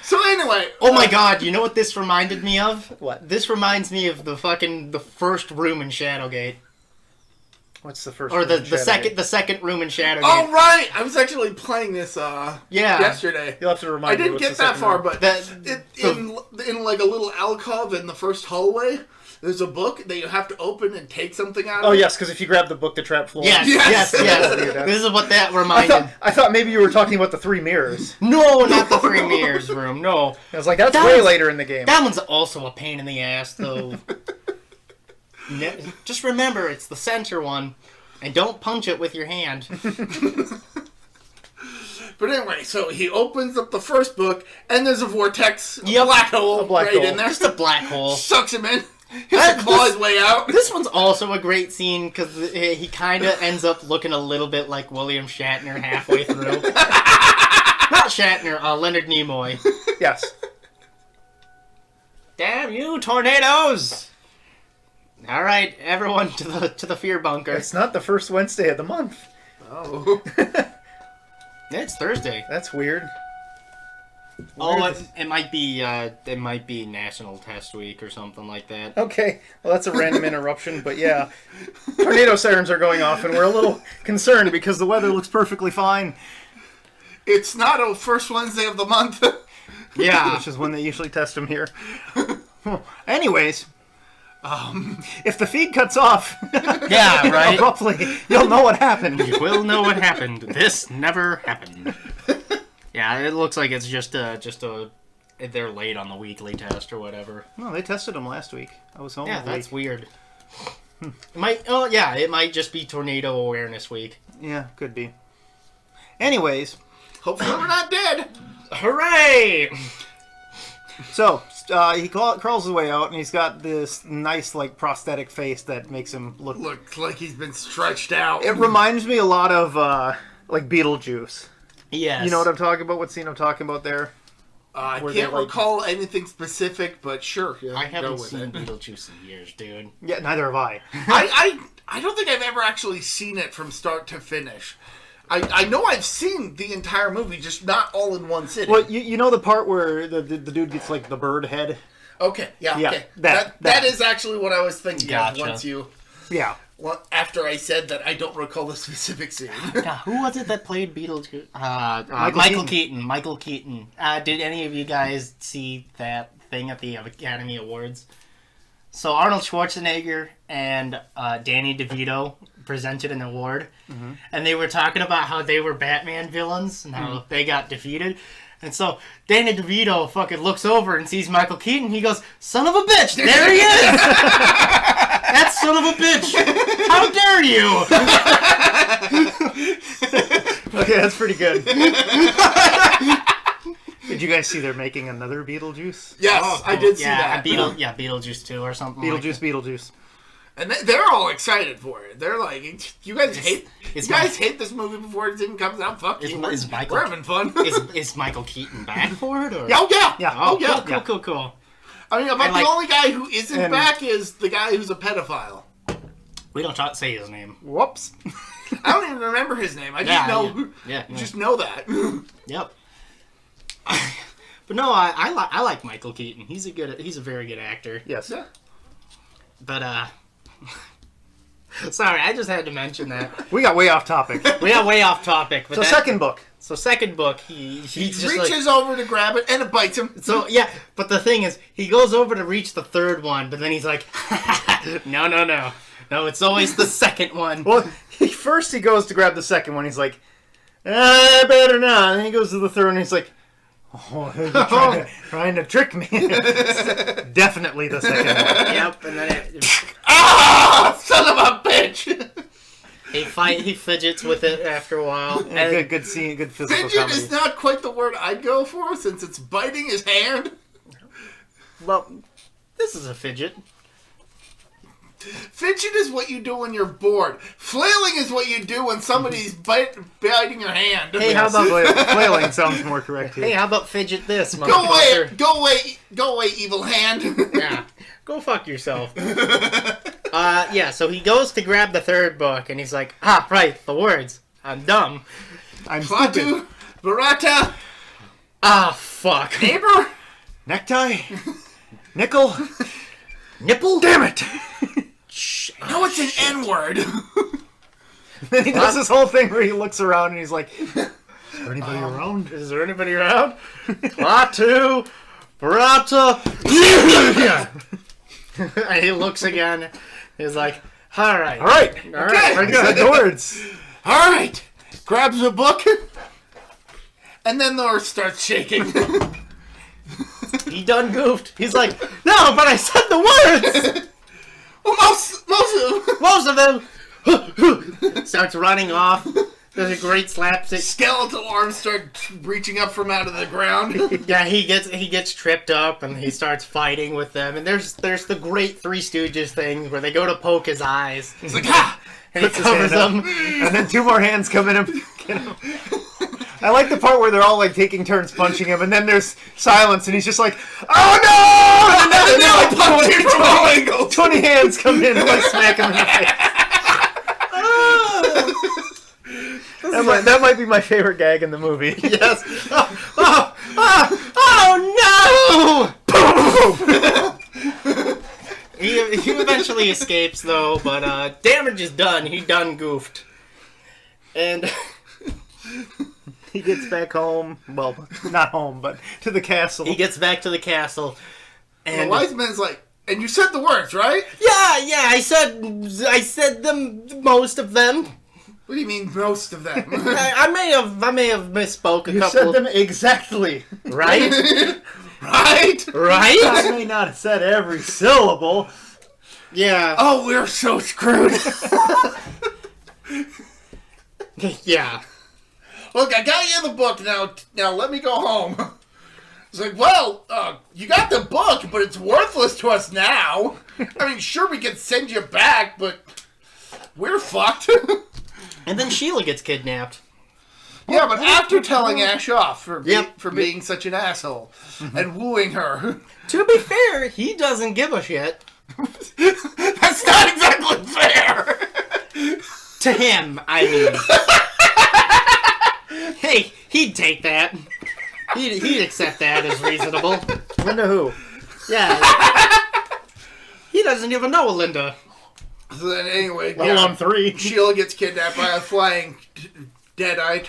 So anyway. Oh my god, you know what this reminded me of? What? This reminds me of the first room in Shadowgate. What's the first? Or the room in second room in Shadow Oh, game. right! I was actually playing this yesterday. You'll have to remind I me. didn't what's get the that second far, room. but in like a little alcove in the first hallway, there's a book that you have to open and take something out of. Oh it. yes, because if you grab the book, the trap floor. Yes. This is what that I reminded. thought maybe you were talking about the 3 mirrors. No, not the 3 mirrors room. No, I was like, that's That way was- later in the game. that one's also a pain in the ass, though. Just remember, it's the center one, and don't punch it with your hand. But anyway, so he opens up the first book, and there's a vortex, a Yep. black hole A black right hole. in there. Just a black hole. Sucks him in. He has to claw his way out. This one's also a great scene because he kind of ends up looking a little bit like William Shatner halfway through. Not Shatner, Leonard Nimoy. Yes. Damn you, tornadoes! All right, everyone to the fear bunker. It's not the first Wednesday of the month. Oh. It's Thursday. That's weird. Oh, it might be National Test Week or something like that. Okay, well that's a random interruption, but yeah. Tornado sirens are going off, and we're a little concerned because the weather looks perfectly fine. It's not a first Wednesday of the month. Yeah. Which is when they usually test them here. Anyways, if the feed cuts off Yeah, right? abruptly, you'll know what happened. You will know what happened. This never happened. Yeah, it looks like it's just a they're late on the weekly test or whatever. No, they tested them last week. I was home. Yeah, a that's week. weird. It might just be Tornado Awareness Week. Yeah, could be. Anyways, Hopefully we're not dead. Hooray! so he crawls his way out, and he's got this nice, like, prosthetic face that makes him look. Looks like he's been stretched out. It reminds me a lot of like Beetlejuice. Yes. You know what I'm talking about? What scene I'm talking about there? I Were can't they, like- recall anything specific, but sure. Yeah, I go haven't with seen it. Beetlejuice in years, dude. Yeah, neither have I. I don't think I've ever actually seen it from start to finish. I know I've seen the entire movie, just not all in one sitting. Well, you know the part where the dude gets like the bird head? Okay, yeah, Yeah, okay. that. That is actually what I was thinking Gotcha. of once you... Yeah. Well, after I said that I don't recall the specific scene. Yeah, who was it that played Beetlejuice? Michael Michael Keaton. Michael Keaton. Did any of you guys see that thing at the Academy Awards? So Arnold Schwarzenegger and Danny DeVito presented an award, and they were talking about how they were Batman villains and how they got defeated. And so Danny DeVito fucking looks over and sees Michael Keaton. He goes, "Son of a bitch, there he is! That son of a bitch! How dare you!" Okay, that's pretty good. Did you guys see they're making another Beetlejuice? Yes, I did see that. Beetlejuice 2 or something. Beetlejuice. And they're all excited for it. They're like, "You guys hate it's hate this movie before it even comes out. Fuck you. is Michael- We're having fun." Is Michael Keaton back for it? Or? Oh yeah, Yeah. Oh yeah. Cool. I mean, about And, like- the only guy who isn't And- back is the guy who's a pedophile. We don't say his name. Whoops. I don't even remember his name. I just know. Yeah. Just know that. Yep. But no, I like Michael Keaton. He's a very good actor. Yes. Yeah. But sorry, I just had to mention that. We got way off topic. We got way off topic. But So second book. So second book, he He just like, reaches over to grab it and it bites him. so yeah. But the thing is, he goes over to reach the third one, but then he's like, no, it's always the second one. Well, first he goes to grab the second one. He's like, I better not. And then he goes to the third one. And he's like, oh, you're trying to trick me. It's definitely the second one. Yep, and then Ah, son of a bitch! he fidgets with it after a while. Yeah, good scene, good physical Fidget comedy. is not quite the word I'd go for since it's biting his hand. Well, this is a fidget. Fidget is what you do when you're bored. Flailing is what you do when somebody's biting your hand. Hey, how about Flailing sounds more correct here. hey, how about fidget this? Go away! motherfucker? Go away, evil hand! Yeah, go fuck yourself. Yeah. So he goes to grab the third book, and he's like, right, the words. I'm dumb. I'm stupid. Platu, Barata, Fuck. neighbor. Necktie? Nickel? Nipple? Damn it! No, it's an N-word. Then he does this whole thing where he looks around and he's like, "Is there anybody around? Is there anybody around?" Klaatu, Barata. And he looks again. He's like, all right. Okay, I said the words. All right. Grabs a book. And then the earth starts shaking. He done goofed. He's like, no, but I said the words. Well, Most of them. Starts running off. There's a great slapstick. skeletal arms start reaching up from out of the ground. Yeah, he gets tripped up and he starts fighting with them. And there's the great Three Stooges thing where they go to poke his eyes. It's like, ha! And he covers them. And then two more hands come in and get him. I like the part where they're all like taking turns punching him, and then there's silence, and he's just like, "Oh no!" And then they're like punching from all angles. 20 hands come in and like smack him in the face. That might be my favorite gag in the movie. Yes. Oh no! He eventually escapes though, but damage is done. He done goofed. And He gets back home. Well, not home, but to the castle. he gets back to the castle. And And the wise man's like, and you said the words, right? yeah, I said them, most of them. What do you mean, most of them? I may have misspoke a You couple. said them exactly. Right? Right? Right? I may not have said every syllable. Yeah. Oh, we're so screwed. Yeah. Look, I got you the book now. Now let me go home. It's like, well, you got the book, but it's worthless to us now. I mean, sure, we can send you back, but we're fucked. And then Sheila gets kidnapped. Yeah, but after telling Ash off for Yep. for being such an asshole and wooing her. To be fair, he doesn't give a shit. That's not exactly fair. To him, I mean. Hey, he'd take that. He'd accept that as reasonable. Linda who? Yeah. He doesn't even know Linda. So then anyway, Well, I'm 3. Sheila gets kidnapped by a flying Deadeye.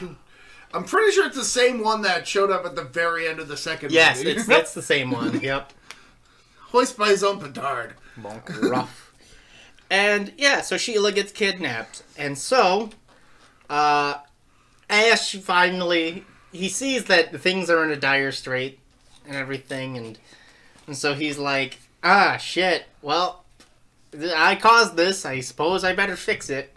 I'm pretty sure it's the same one that showed up at the very end of the second Yes, movie. it's the same one. Yep. Hoist by his own petard. Rough. And yeah, so Sheila gets kidnapped, and so Ash finally he sees that things are in a dire strait and everything, and so he's like, ah, shit. Well, I caused this. I suppose I better fix it.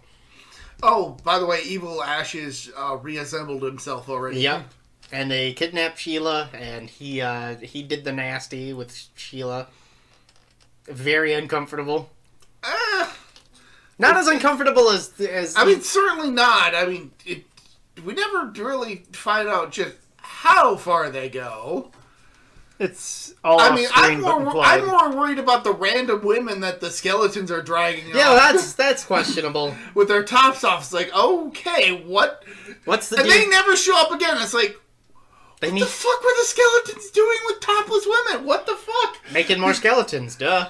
Oh, by the way, evil Ash is reassembled himself already. Yep. And they kidnap Sheila, and he did the nasty with Sheila. Very uncomfortable. Not as uncomfortable as I mean, certainly not. I mean, we never really find out just how far they go. It's all I mean, I'm implied. more worried about the random women that the skeletons are dragging yeah, off that's questionable. with their tops off. It's like, okay, what? What's the And deal? they never show up again. It's like, They what need the fuck were the skeletons doing with topless women? What the fuck? making more skeletons, duh.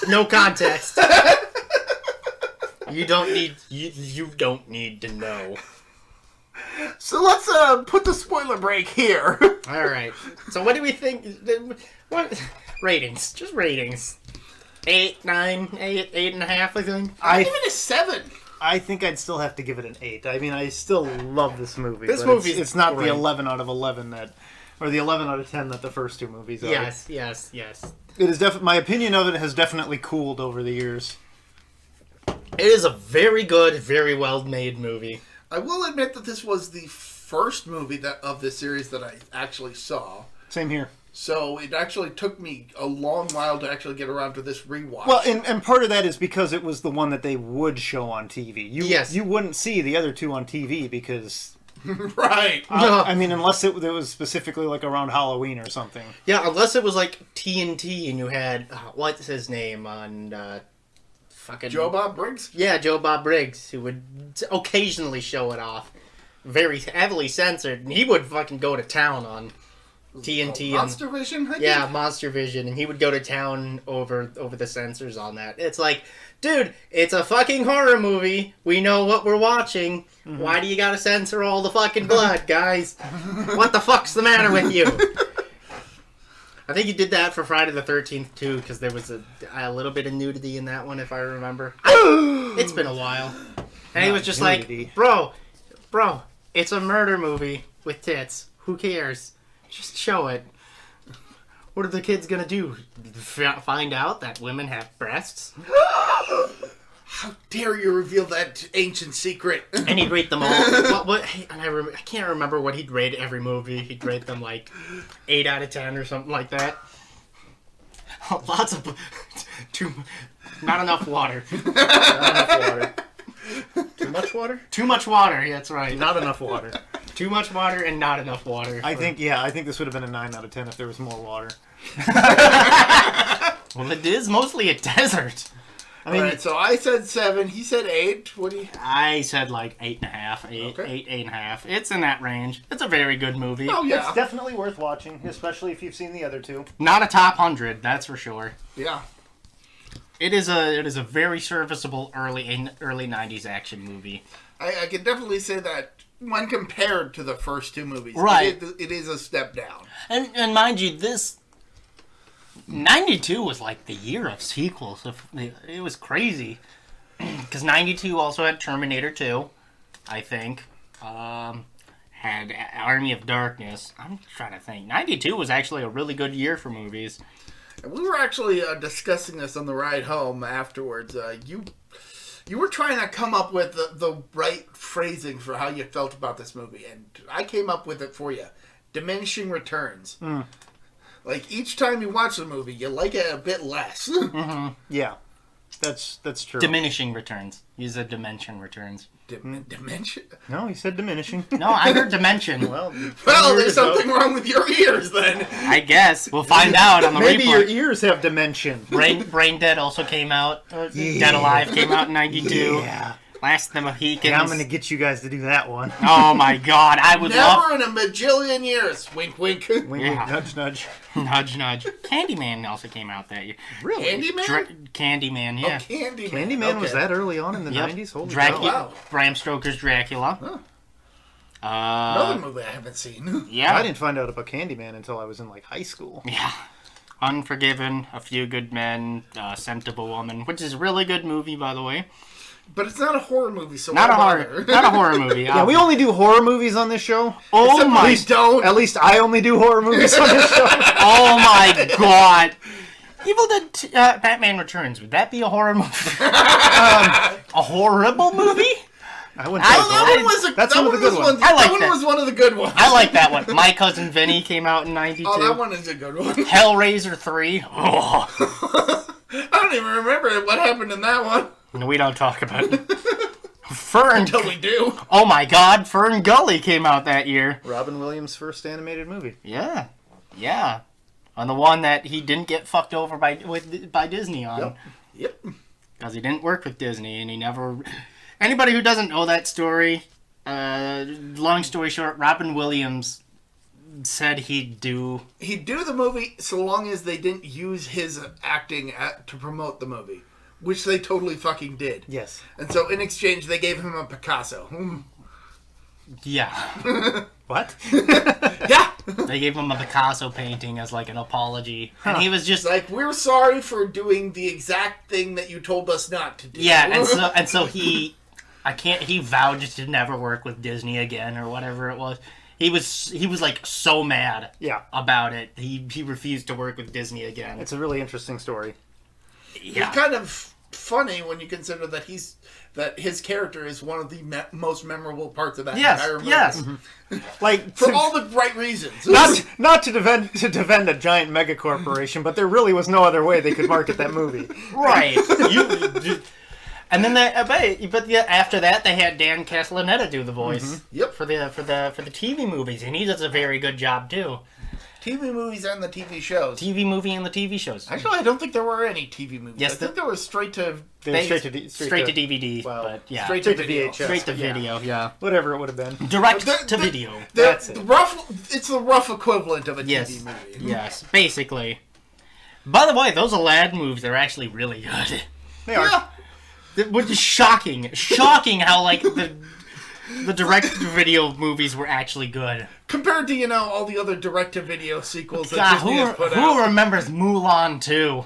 No context. You don't need to know. So let's put the spoiler break here. All right. So what do we think? What ratings? Just ratings. 8, 9, 8.5. I think. I give it a 7. I think I'd still have to give it an 8. I mean, I still love this movie. This but movie's it's not great. the 11 out of 11 that, or the 11 out of 10 that the first two movies are. Yes. It is my opinion of it has definitely cooled over the years. It is a very good, very well made movie. I will admit that this was the first movie of this series that I actually saw. Same here. So it actually took me a long while to actually get around to this rewatch. Well, and part of that is because it was the one that they would show on TV. Yes. You wouldn't see the other two on TV because... right. I mean, unless it was specifically like around Halloween or something. Yeah, unless it was like TNT and you had what's his name on fucking Joe Bob Briggs? Yeah, Joe Bob Briggs, who would occasionally show it off, very heavily censored, and he would fucking go to town on TNT. Monster Vision? I Yeah, think? Monster Vision, and he would go to town over the censors on that. It's like, dude, it's a fucking horror movie. We know what we're watching. Why do you gotta censor all the fucking blood, guys? What the fuck's the matter with you? I think he did that for Friday the 13th too, because there was a little bit of nudity in that one, if I remember. It's been a while, and he was just nudity. like, bro, it's a murder movie with tits. Who cares? Just show it. What are the kids gonna do? Find out that women have breasts? How dare you reveal that ancient secret? And he'd rate them all. What? And I can't remember what he'd rate every movie. He'd rate them like 8 out of 10 or something like that. Lots of not enough water. Not enough water. Too much water? Too much water. That's right. Not enough water. Too much water and not enough water. I think this would have been a 9 out of 10 if there was more water. Well, it is mostly a desert. I mean, Alright, so I said 7. He said 8. What do you... I said like 8.5. Okay. 8.5. It's in that range. It's a very good movie. Oh, yeah. it's definitely worth watching, especially if you've seen the other two. Not a top 100, that's for sure. Yeah. It is a very serviceable early 90s action movie. I can definitely say that when compared to the first two movies, Right. it is a step down. And mind you, this 92 was like the year of sequels. It was crazy. Because 92 also had Terminator 2, I think. Had Army of Darkness. I'm trying to think. 92 was actually a really good year for movies. And we were actually discussing this on the ride home afterwards. You were trying to come up with the right phrasing for how you felt about this movie, and I came up with it for you. Diminishing returns. Like, each time you watch the movie, you like it a bit less. Yeah, that's true. Diminishing returns. Use a dimension returns. Dimension? No, he said diminishing. No, I heard dimension. Well, there's something wrong with your ears, then. I guess. We'll find out on the Maybe your replay. ears have dimension. Brain Dead also came out. Dead Alive came out in 92. Yeah. Last of the Mohicans. Yeah, I'm going to get you guys to do that one. Oh my god, I would love... Never in a bajillion years. Wink, wink. Wink, wink, Yeah. nudge, nudge. Nudge, nudge. Candyman also came out that year. Really? Candyman? Candyman, yeah. Oh, Candyman. Candyman was Okay. that early on in the Yep. 90s? Holy Dracula. cow. Wow. Bram Stoker's Dracula. Huh. Another Uh, movie I haven't seen. yeah. I didn't find out about Candyman until I was in like high school. Yeah. Unforgiven, A Few Good Men, Scent of a Woman, which is a really good movie, by the way. But it's not a horror movie, so Not why a bother? horror, not a horror movie. Yeah, we only do horror movies on this show. Oh Except my, we don't. At least I only do horror movies on this show. oh my god. Evil Dead Batman Returns, would that be a horror movie? A horrible movie? I wouldn't I- say Oh, that horror. one was a, That's that one of the was good ones. one. I like that one that. was one of the good ones. I like that one. My Cousin Vinny came out in 92. Oh, that one is a good one. Hellraiser 3. Oh. I don't even remember what happened in that one. No, we don't talk about it. Fern. Until we do. Oh my god, Fern Gully came out that year. Robin Williams' first animated movie. Yeah. Yeah. On the one that he didn't get fucked over by Disney on. Yep. Because he didn't work with Disney and he never... Anybody who doesn't know that story, long story short, Robin Williams said he'd do... He'd do the movie so long as they didn't use his acting to promote the movie. Which they totally fucking did. Yes. And so in exchange, they gave him a Picasso. Yeah. What? Yeah! They gave him a Picasso painting as like an apology. And he was just... Like, we're sorry for doing the exact thing that you told us not to do. Yeah, and so he... he vowed just to never work with Disney again or whatever it was. He was like so mad Yeah. about it. He refused to work with Disney again. It's a really interesting story. Yeah. It's kind of funny when you consider that his character is one of the most memorable parts of that entire movie. Yes. Like For all the right reasons. not to defend a giant mega corporation, but there really was no other way they could market that movie. Right. And then after that they had Dan Castellaneta do the voice Yep. for the TV movies, and he does a very good job too. TV movies and the TV shows. TV movie and the TV shows. Actually, I don't think there were any TV movies. Yes, I think there was straight to... Straight to DVD, well, but yeah. straight to video. VHS. Straight to video, yeah. Whatever it would have been. Direct to video. That's it. It's the rough equivalent of a Yes. TV movie. Yes, basically. By the way, those Aladdin movies are actually really good. They are. Yeah. Which is shocking. Shocking how, like, the direct-to-video movies were actually good. Compared to, all the other direct-to-video sequels that God, Disney has put who out. remembers Mulan 2?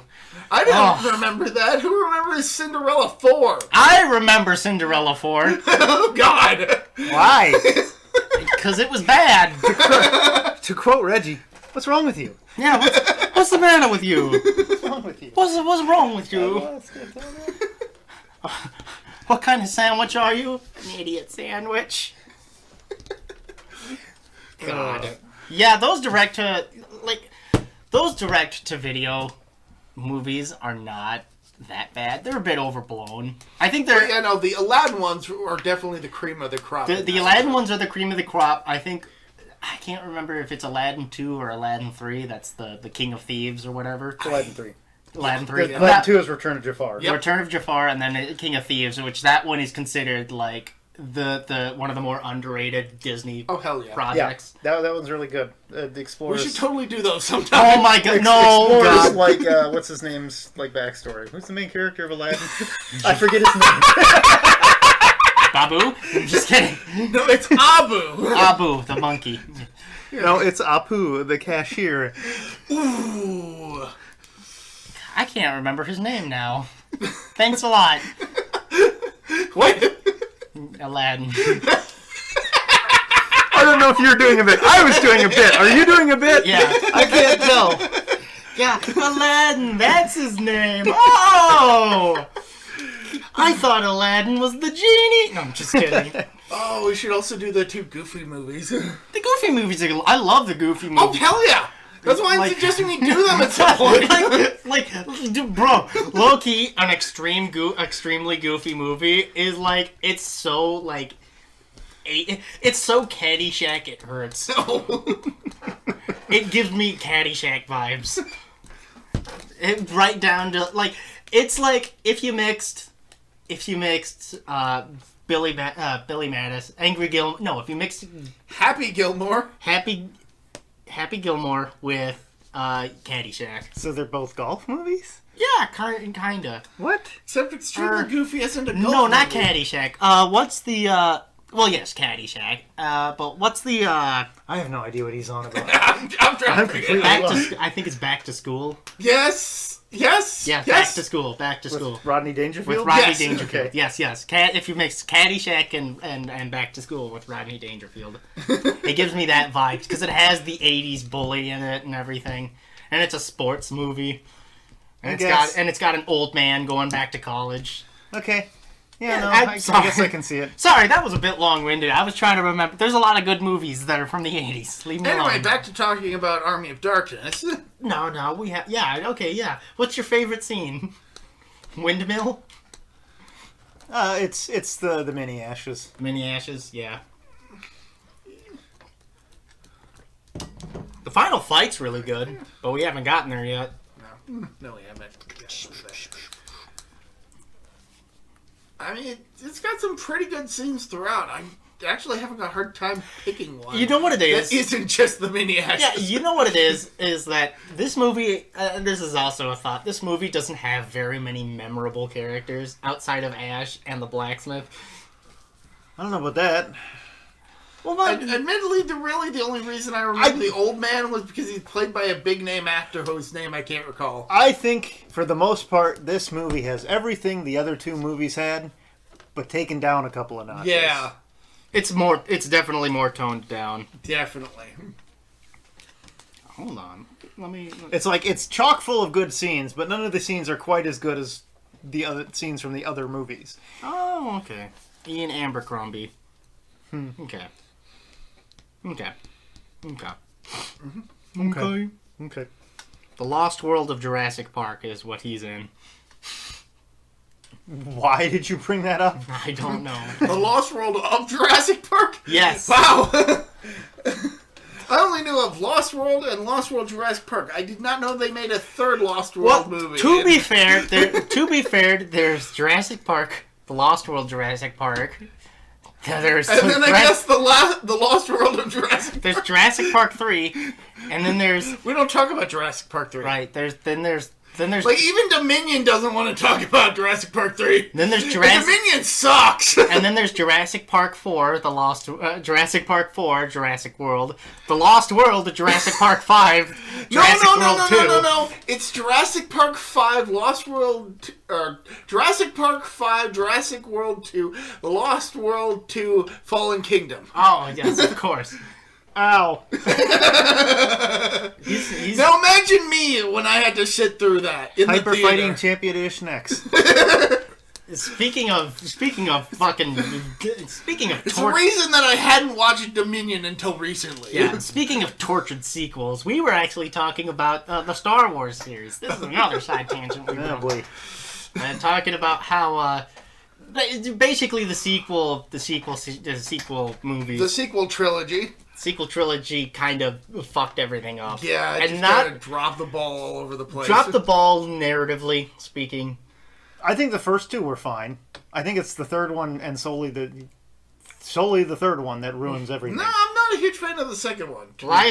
I don't remember that. Who remembers Cinderella 4? I remember Cinderella 4. Oh, God. Why? Because it was bad. To quote Reggie, what's wrong with you? Yeah, what's the matter with you? What's wrong with you? What's wrong with you? That's good. What kind of sandwich are you? An idiot sandwich. God. Yeah, those direct to video movies are not that bad. They're a bit overblown. I think they're... Yeah, no, the Aladdin ones are definitely the cream of the crop. The Aladdin ones are the cream of the crop. I think... I can't remember if it's Aladdin 2 or Aladdin 3. That's the King of Thieves or whatever. Aladdin 3. Aladdin 3. Aladdin 2 is Return of Jafar. Yep. Return of Jafar, and then King of Thieves, which that one is considered like the one of the more underrated Disney Oh, hell yeah. Yeah, projects. that one's really good. The We Explorers. should totally do those sometime. Oh my god, no! Explorers, God. like, what's his name's, like, backstory? Who's the main character of Aladdin? I forget his name. Babu? I'm just kidding. No, it's Abu. Abu, the monkey. No, it's Apu, the cashier. Ooh. I can't remember his name now. Thanks a lot, Wait. Aladdin. I don't know if you're doing a bit. I was doing a bit. Are you doing a bit? Yeah. I can't tell. Yeah, Aladdin, that's his name. Oh! I thought Aladdin was the genie. No, I'm just kidding. Oh, we should also do the 2 Goofy movies. The Goofy movies, I love the Goofy movies. Oh, hell yeah. That's why I'm Like- suggesting we do them at some point. Dude, bro, low key, an extremely goofy movie is like it's so Caddyshack it hurts. It gives me Caddyshack vibes. Right down to it's like if you mixed Billy Mattis, if you mixed Happy Gilmore. Happy Gilmore with Caddyshack. So they're both golf movies? Yeah, kinda. What? Except Extremely Goofy isn't a golf No, not movie. Caddyshack. What's the well, yes, Caddyshack. But what's the I have no idea what he's on about. I'm trying to I'm figure it completely out. I think it's Back to School. Yes. Yeah, Back to School. With Rodney Dangerfield? With Rodney Yes. Dangerfield. Okay. Yes. If you mix Caddyshack and Back to School with Rodney Dangerfield, it gives me that vibe because it has the '80s bully in it and everything, and it's a sports movie, and it's got an old man going back to college. Okay. Yeah, no, I'm I sorry. guess I can see it. Sorry, that was a bit long-winded. I was trying to remember. There's a lot of good movies that are from the '80s. Leave me Anyway, alone. back to talking about Army of Darkness. No, we have. Yeah, okay, yeah. What's your favorite scene? Windmill? It's the mini ashes. Mini ashes, yeah. The final fight's really good, but we haven't gotten there yet. No, we haven't. I mean, it's got some pretty good scenes throughout. I actually haven't got a hard time picking one. You know what it is? That isn't just the mini ashes. Yeah, you know what it is that this movie, this is also a thought, this movie doesn't have very many memorable characters outside of Ash and the blacksmith. I don't know about that. Well, Admittedly, the only reason I remember the old man was because he's played by a big name actor whose name I can't recall. I think, for the most part, this movie has everything the other 2 movies had, but taken down a couple of notches. Yeah, it's definitely more toned down. definitely. Hold on. Let me... It's like, it's chock full of good scenes, but none of the scenes are quite as good as the other scenes from the other movies. Oh, okay. Ian Abercrombie. Okay. Okay. Okay. The Lost World of Jurassic Park is what he's in. Why did you bring that up? I don't know. The Lost World of Jurassic Park? Yes. Wow. I only knew of Lost World and Lost World Jurassic Park. I did not know they made a third Lost World movie. To be fair, there's Jurassic Park, the Lost World Jurassic Park. There's and then I guess the Lost World of Jurassic. There's Jurassic Park 3, and then there's we don't talk about Jurassic Park 3. Right. There's like even Dominion doesn't want to talk about Jurassic Park 3. Then there's Jurassic Dominion sucks. And then there's Jurassic Park 4, Jurassic Park 4, Jurassic World, the Lost World, Jurassic Park 5, Jurassic World 2. No. It's Jurassic Park 5, Lost World, Jurassic Park 5, Jurassic World 2, the Lost World 2, Fallen Kingdom. Oh yes, of course. Ow. He's Now imagine me when I had to sit through that in Hyper the theater. Fighting Champion-ish next. Speaking of fucking speaking of It's the reason that I hadn't watched Dominion until recently. Yeah, speaking of tortured sequels, we were actually talking about the Star Wars series. This is another side tangent. Oh boy. Talking about how basically the sequel movie, The sequel trilogy. Sequel trilogy kind of fucked everything up. Yeah, and just not kind of dropped the ball all over the place. Dropped the ball narratively speaking. I think the first two were fine. I think it's the third one and solely the third one that ruins everything. No, I'm not a huge fan of the second one. I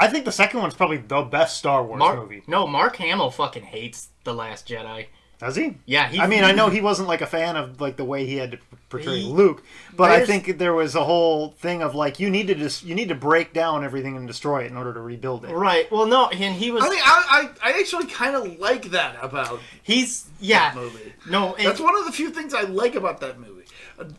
think the second one's probably the best Star Wars movie. No, Mark Hamill fucking hates The Last Jedi. Does he? Yeah, I know he wasn't like a fan of like the way he had to portray Luke, but I think there was a whole thing of like you need to break down everything and destroy it in order to rebuild it. Right. Well, no, and he was. I actually kind of like that about that movie. No, that's one of the few things I like about that movie.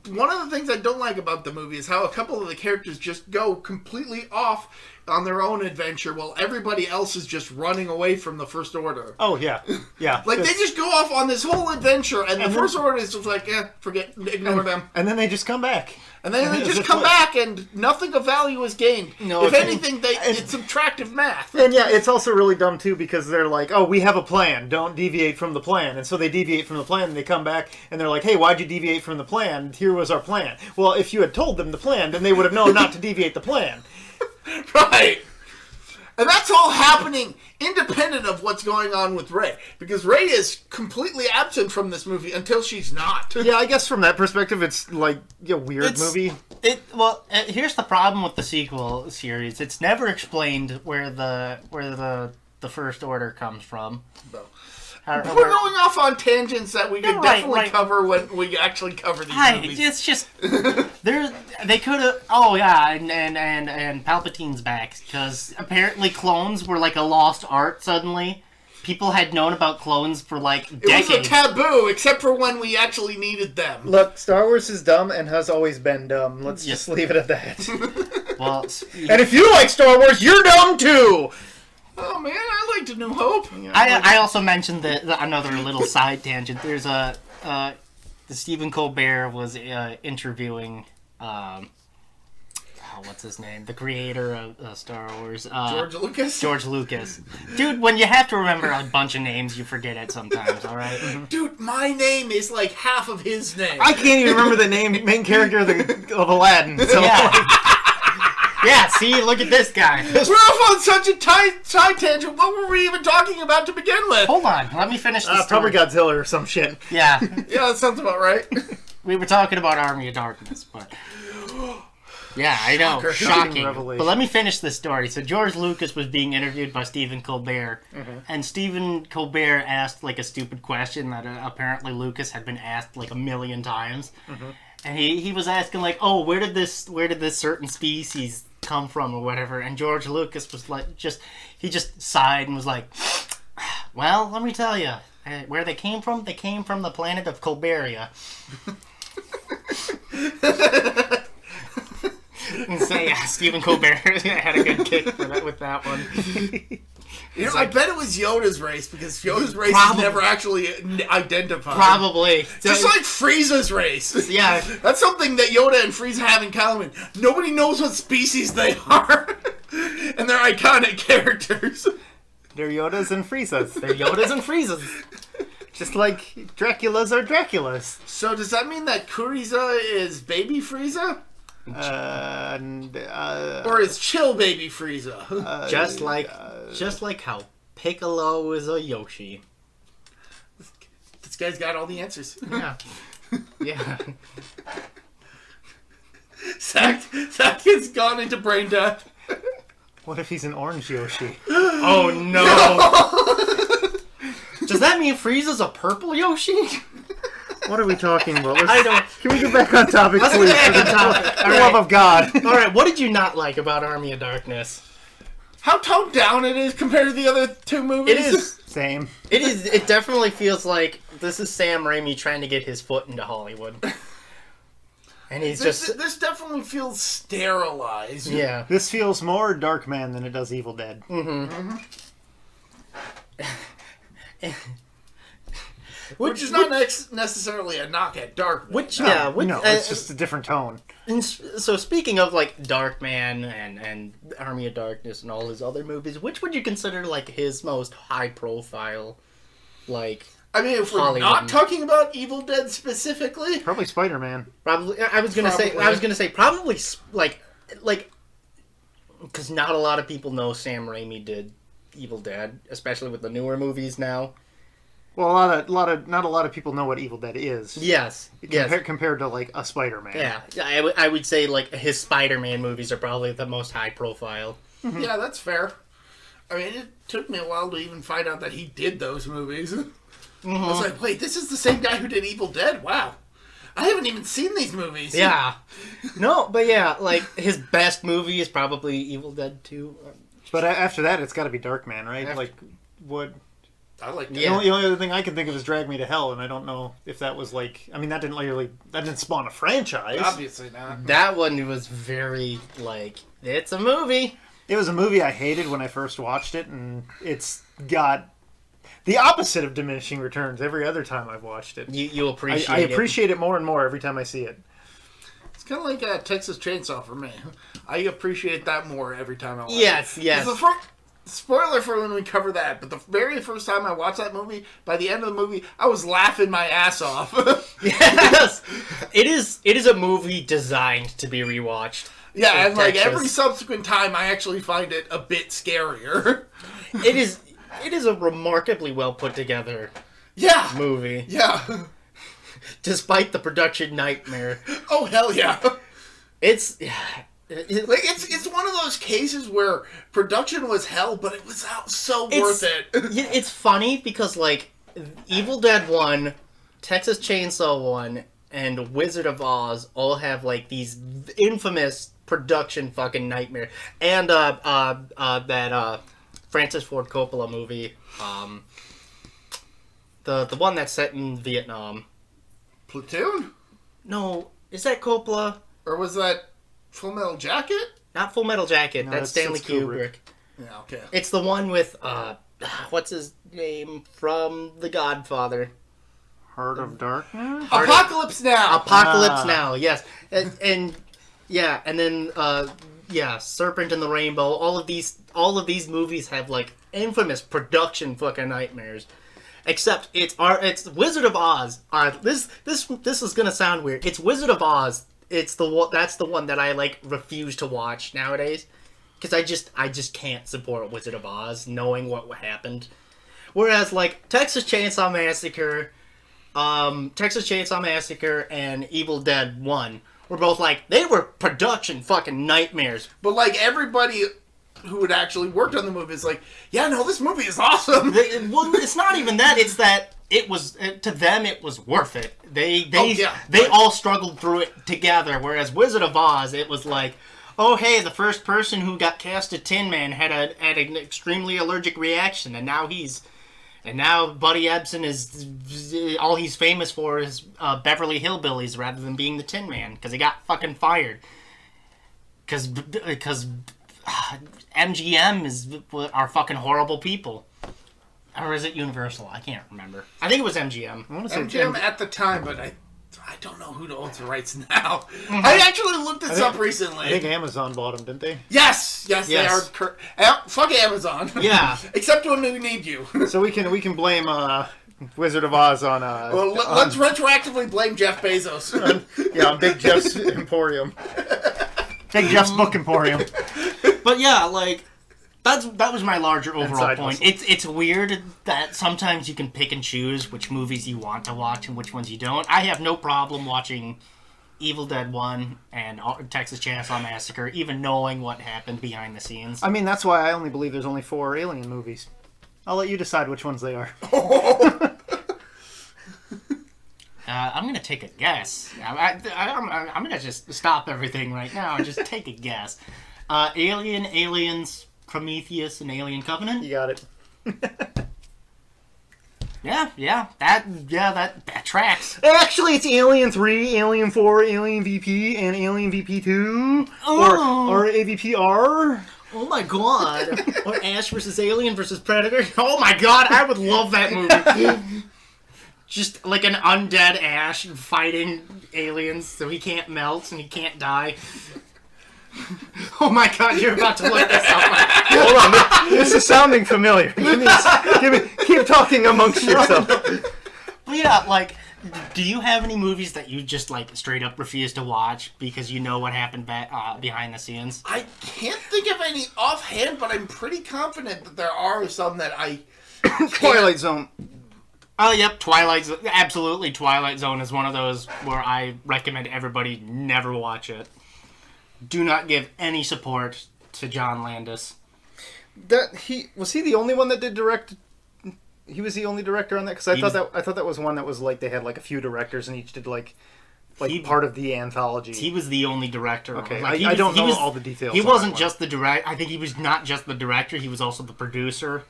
One of the things I don't like about the movie is how a couple of the characters just go completely off on their own adventure while everybody else is just running away from the First Order. Oh, yeah. Yeah. Like, they just go off on this whole adventure, and the First Order is just like, ignore them. And then they just come back. And then they just come back, and nothing of value is gained. No, if anything, it's subtractive math. And yeah, it's also really dumb, too, because they're like, oh, we have a plan. Don't deviate from the plan. And so they deviate from the plan, and they come back, and they're like, hey, why'd you deviate from the plan? Here was our plan. Well, if you had told them the plan, then they would have known not to deviate the plan. Right. And that's all happening independent of what's going on with Rey. Because Rey is completely absent from this movie until she's not. Yeah, I guess from that perspective, it's like a weird movie. Here's the problem with the sequel series. It's never explained where the First Order comes from. No. We're going off on tangents that we could definitely cover when we actually cover these movies. It's just they could have. Oh yeah, and Palpatine's back because apparently clones were like a lost art. Suddenly, people had known about clones for like decades. It was a taboo, except for when we actually needed them. Look, Star Wars is dumb and has always been dumb. Let's just leave it at that. Well, and if you like Star Wars, you're dumb too. Oh man, I liked A New Hope. I also mentioned another little side tangent. There's the Stephen Colbert was interviewing what's his name? The creator of Star Wars. George Lucas? George Lucas. Dude, when you have to remember a bunch of names, you forget it sometimes, alright? Dude, my name is like half of his name. I can't even remember the main character of Aladdin. So yeah. Yeah, see, look at this guy. We're off on such a side tangent. What were we even talking about to begin with? Hold on, let me finish this probably Godzilla or some shit. Yeah. Yeah, that sounds about right. We were talking about Army of Darkness, but... Yeah, I know. Shocking. But let me finish this story. So George Lucas was being interviewed by Stephen Colbert, and Stephen Colbert asked like a stupid question that apparently Lucas had been asked like a million times. And he was asking like, "Oh, where did this certain species come from or whatever?" And George Lucas was like, he just sighed and was like, "Well, let me tell you, where they came from the planet of Colberia." And so yeah, Stephen Colbert had a good kick with that one. You know, I bet it was Yoda's race because Yoda's race is never actually identified. Probably. Just like Frieza's race. Yeah. That's something that Yoda and Frieza have in common. Nobody knows what species they are. And they're iconic characters. They're Yodas and Friezas. They're Yodas and Friezas. Just like Draculas are Draculas. So does that mean that Kuriza is baby Frieza? Or is Chill Baby Frieza? Just like how Piccolo is a Yoshi. This guy's got all the answers. Yeah. Yeah. Zach has gone into brain death. What if he's an orange Yoshi? Oh no! Does that mean Frieza's a purple Yoshi? What are we talking about? I don't. Can we get back on topic, Let's please? get back on topic. For the love of God. All right, what did you not like about Army of Darkness? How toned down it is compared to the other two movies. It is. Same. It is. It definitely feels like this is Sam Raimi trying to get his foot into Hollywood, and he's This definitely feels sterilized. yeah. This feels more Darkman than it does Evil Dead. Which is not necessarily a knock at Dark. Which It's just a different tone. And so speaking of like Darkman and Army of Darkness and all his other movies, which would you consider like his most high profile? Like, I mean, if we're Hollywood. not talking about Evil Dead specifically, Probably Spider-Man. probably I was gonna say probably like because not a lot of people know Sam Raimi did Evil Dead, especially with the newer movies now. Well, not a lot of people know what Evil Dead is. Yes. Compared to like a Spider-Man. Yeah, I would say like his Spider-Man movies are probably the most high profile. yeah, that's fair. I mean, it took me a while to even find out that he did those movies. I was like, wait, this is the same guy who did Evil Dead? Wow. I haven't even seen these movies. Yeah. No, but yeah, like his best movie is probably Evil Dead 2. But after that, it's got to be Darkman, right? After- Like, what? I like that. Yeah. The only other thing I can think of is Drag Me to Hell, and I don't know if that was like. I mean, that didn't spawn a franchise. Obviously not. That one was very like it's a movie. It was a movie I hated when I first watched it, and it's got the opposite of diminishing returns every other time I've watched it. You appreciate I it. appreciate it more and more every time I see it. It's kind of like a Texas Chainsaw for me. I appreciate that more every time I watch Yes, it. yes. Spoiler for when we cover that, but the very first time I watched that movie, by the end of the movie, I was laughing my ass off. Yes. It is a movie designed to be rewatched. Yeah, and like Texas. every subsequent time, I actually find it a bit scarier. It is a remarkably well put together Yeah. movie. Yeah. Despite the production nightmare. Oh, hell yeah. It's Like, it's one of those cases where production was hell, but it was so worth it. It's funny because, like, Evil Dead 1, Texas Chainsaw 1, and Wizard of Oz all have, like, these infamous production fucking nightmare. And, that Francis Ford Coppola movie, the one that's set in Vietnam. Platoon? No, is that Coppola? Or was that Full Metal Jacket? Not Full Metal Jacket, No, that's that's Stanley Kubrick. Kubrick. Yeah, okay. It's the one with, what's his name from The Godfather? Heart of Darkness? Apocalypse Now! Apocalypse Now, yes. And yeah, and then Serpent and the Rainbow. All of these movies have like infamous production fucking nightmares. Except it's Wizard of Oz. This is gonna sound weird. It's Wizard of Oz. That's the one that I like refuse to watch nowadays because I just can't support Wizard of Oz knowing what happened. Whereas like Texas Chainsaw Massacre and Evil Dead 1 were both like they were production fucking nightmares. But like everybody who had actually worked on the movie is like, yeah, no, this movie is awesome. Well, it's not even that. It's that it was to them. It was worth it. They all struggled through it together. Whereas Wizard of Oz, it was like, oh hey, the first person who got cast as Tin Man had an extremely allergic reaction, and now Buddy Ebsen is all he's famous for is Beverly Hillbillies rather than being the Tin Man because he got fucking fired. Because MGM are fucking horrible people. Or is it Universal? I can't remember. I think it was MGM. I want to say MGM at the time, but I don't know who owns the rights now. I actually looked this up recently. I think Amazon bought them, didn't they? Yes, they are. Fuck Amazon. Yeah. Except when we need you. So we can blame Wizard of Oz on. Well, let's retroactively blame Jeff Bezos. On Big Jeff's Emporium. Big Jeff's Book Emporium. But yeah, like that was my larger overall Inside point. It's weird that sometimes you can pick and choose which movies you want to watch and which ones you don't. I have no problem watching Evil Dead 1 and Texas Chainsaw Massacre, even knowing what happened behind the scenes. I mean, that's why I only believe there's only 4 Alien movies. I'll let you decide which ones they are. I'm going to take a guess. I'm going to just stop everything right now and just take a guess. Alien, Aliens, Prometheus, and Alien Covenant? You got it. That tracks. Actually, it's Alien 3, Alien 4, Alien VP, and Alien VP 2. Or AVPR. Oh my god. Or Ash versus Alien versus Predator. Oh my god, I would love that movie. Just like an undead Ash fighting aliens so he can't melt and he can't die. Oh my god, you're about to look this up. Hold on, this is sounding familiar. Keep talking amongst yourself. But yeah, like, do you have any movies that you just like straight up refuse to watch because you know what happened behind the scenes? I can't think of any offhand, but I'm pretty confident that there are some that I... Twilight Zone. Oh, yep, Twilight Zone. Absolutely, Twilight Zone is one of those where I recommend everybody never watch it. Do not give any support to John Landis. Was he the only one that did direct? He was the only director on that, because I thought that was one that was like they had like a few directors and each did like part of the anthology. He was the only director. Okay, like, I don't know all the details. He wasn't just the director. I think he was not just the director. He was also the producer.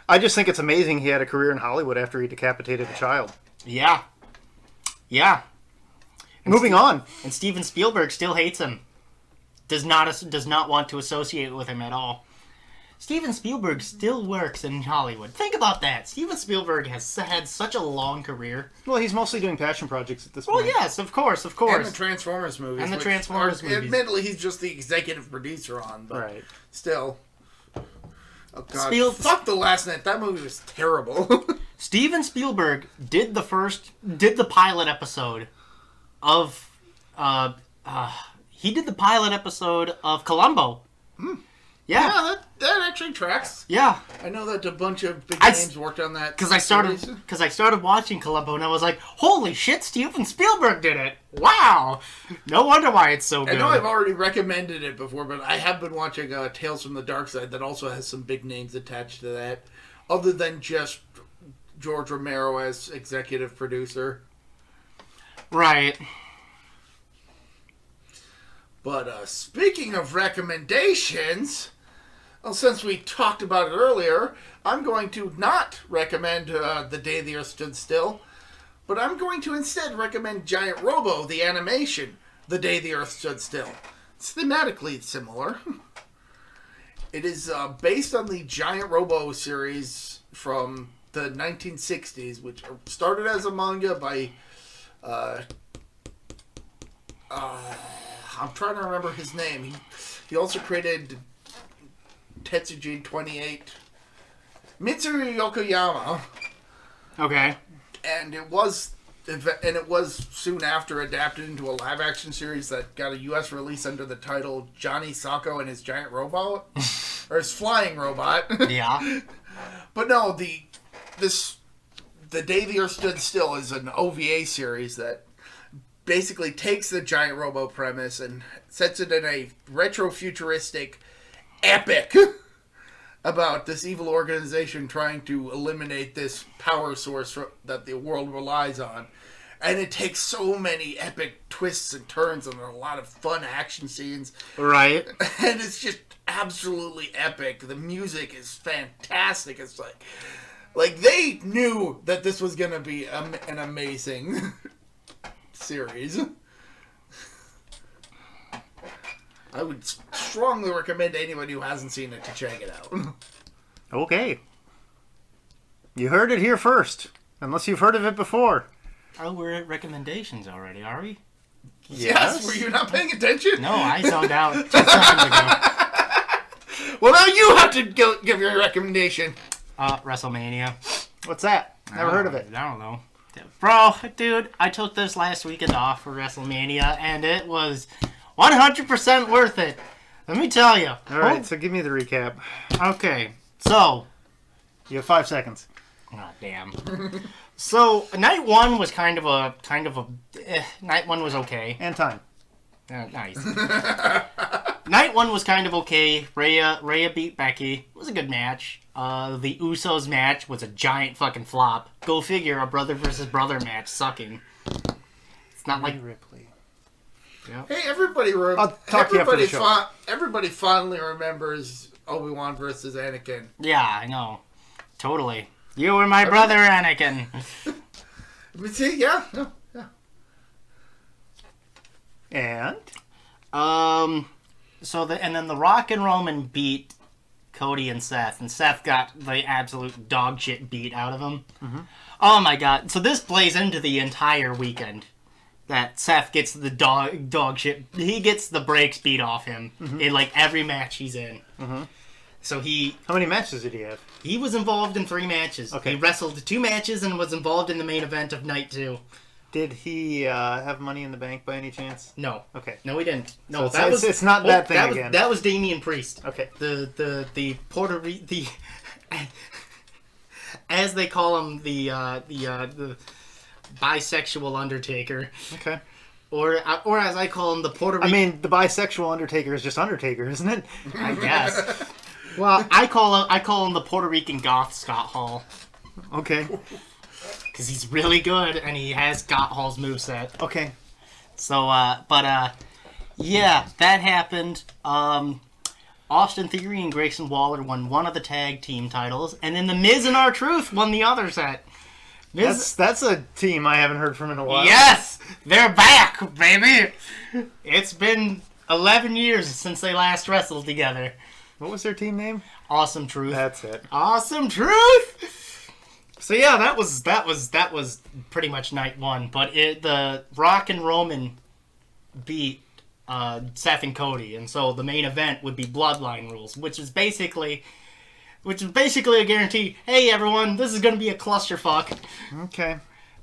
I just think it's amazing he had a career in Hollywood after he decapitated a child. Yeah. Moving on. And Steven Spielberg still hates him. Does not want to associate with him at all. Steven Spielberg still works in Hollywood. Think about that. Steven Spielberg has had such a long career. Well, he's mostly doing passion projects at this point. Well, yes, of course. And the Transformers movies. Movies. Admittedly, he's just the executive producer on, but right. Still. Oh, God. Fuck The Last Night. That movie was terrible. Steven Spielberg did the pilot episode of, he did the pilot episode of Columbo. Yeah, that actually tracks. Yeah, I know that a bunch of big names worked on that. Because I started watching Columbo and I was like, "Holy shit, Steven Spielberg did it! Wow, no wonder why it's so good." I know I've already recommended it before, but I have been watching Tales from the Dark Side that also has some big names attached to that, other than just George Romero as executive producer. Right. But speaking of recommendations, well, since we talked about it earlier, I'm going to not recommend The Day the Earth Stood Still, but I'm going to instead recommend Giant Robo, the animation, The Day the Earth Stood Still. It's thematically similar. It is based on the Giant Robo series from the 1960s, which started as a manga by... I'm trying to remember his name. He also created Tetsuji 28. Mitsuru Yokoyama. Okay. And it was soon after adapted into a live action series that got a US release under the title Johnny Sacco and His Giant Robot. Or His Flying Robot. Yeah. But no, The Day the Earth Stood Still is an OVA series that basically takes the Giant Robo premise and sets it in a retro-futuristic epic about this evil organization trying to eliminate this power source that the world relies on. And it takes so many epic twists and turns and a lot of fun action scenes. Right. And it's just absolutely epic. The music is fantastic. It's like they knew that this was going to be an amazing... series. I would strongly recommend anybody who hasn't seen it to check it out. Okay. You heard it here first. Unless you've heard of it before. Oh, we're at recommendations already, are we? Yes. Were you not paying attention? No, I zoned out 2 seconds ago. Well, now you have to give your recommendation. WrestleMania. What's that? Never heard of it. I don't know. Bro, dude, I took this last weekend off for WrestleMania, and it was 100% worth it. Let me tell you. All right, so give me the recap. Okay, so... You have 5 seconds. Oh, damn. So, night one was kind of a... night one was okay. And time. Nice. Night one was kind of okay. Rhea beat Becky. It was a good match. The Usos match was a giant fucking flop. Go figure, a brother versus brother match sucking. It's not like Ripley. Yep. Hey, everybody! I'll talk to you after the show. Everybody fondly remembers Obi-Wan versus Anakin. Yeah, I know. Totally. You were my brother, Anakin. See, yeah. And? And then The Rock and Roman beat Cody and Seth got the absolute dog shit beat out of him. Mm-hmm. Oh my god. So this plays into the entire weekend. That Seth gets the dog shit. He gets the brakes beat off him in like every match he's in. Mm-hmm. So How many matches did he have? He was involved in 3 matches. Okay. He wrestled 2 matches and was involved in the main event of night 2. Did he have Money in the Bank by any chance? No. Okay. No, he didn't. No, so it's not that thing again. That was Damian Priest. Okay. The Puerto Rican, as they call him, the bisexual Undertaker. Okay. Or as I call him, the Puerto Rican. I mean, the bisexual Undertaker is just Undertaker, isn't it? I guess. Well, I call him the Puerto Rican goth Scott Hall. Okay. Because he's really good, and he has Scott Hall's moveset. Okay. So, yeah, that happened. Austin Theory and Grayson Waller won one of the tag team titles, and then The Miz and R-Truth won the other set. That's a team I haven't heard from in a while. Yes! They're back, baby! It's been 11 years since they last wrestled together. What was their team name? Awesome Truth. That's it. Awesome Truth! So yeah, that was pretty much night one. But the Rock and Roman beat Seth and Cody, and so the main event would be Bloodline Rules, which is basically a guarantee. Hey everyone, this is going to be a clusterfuck. Okay.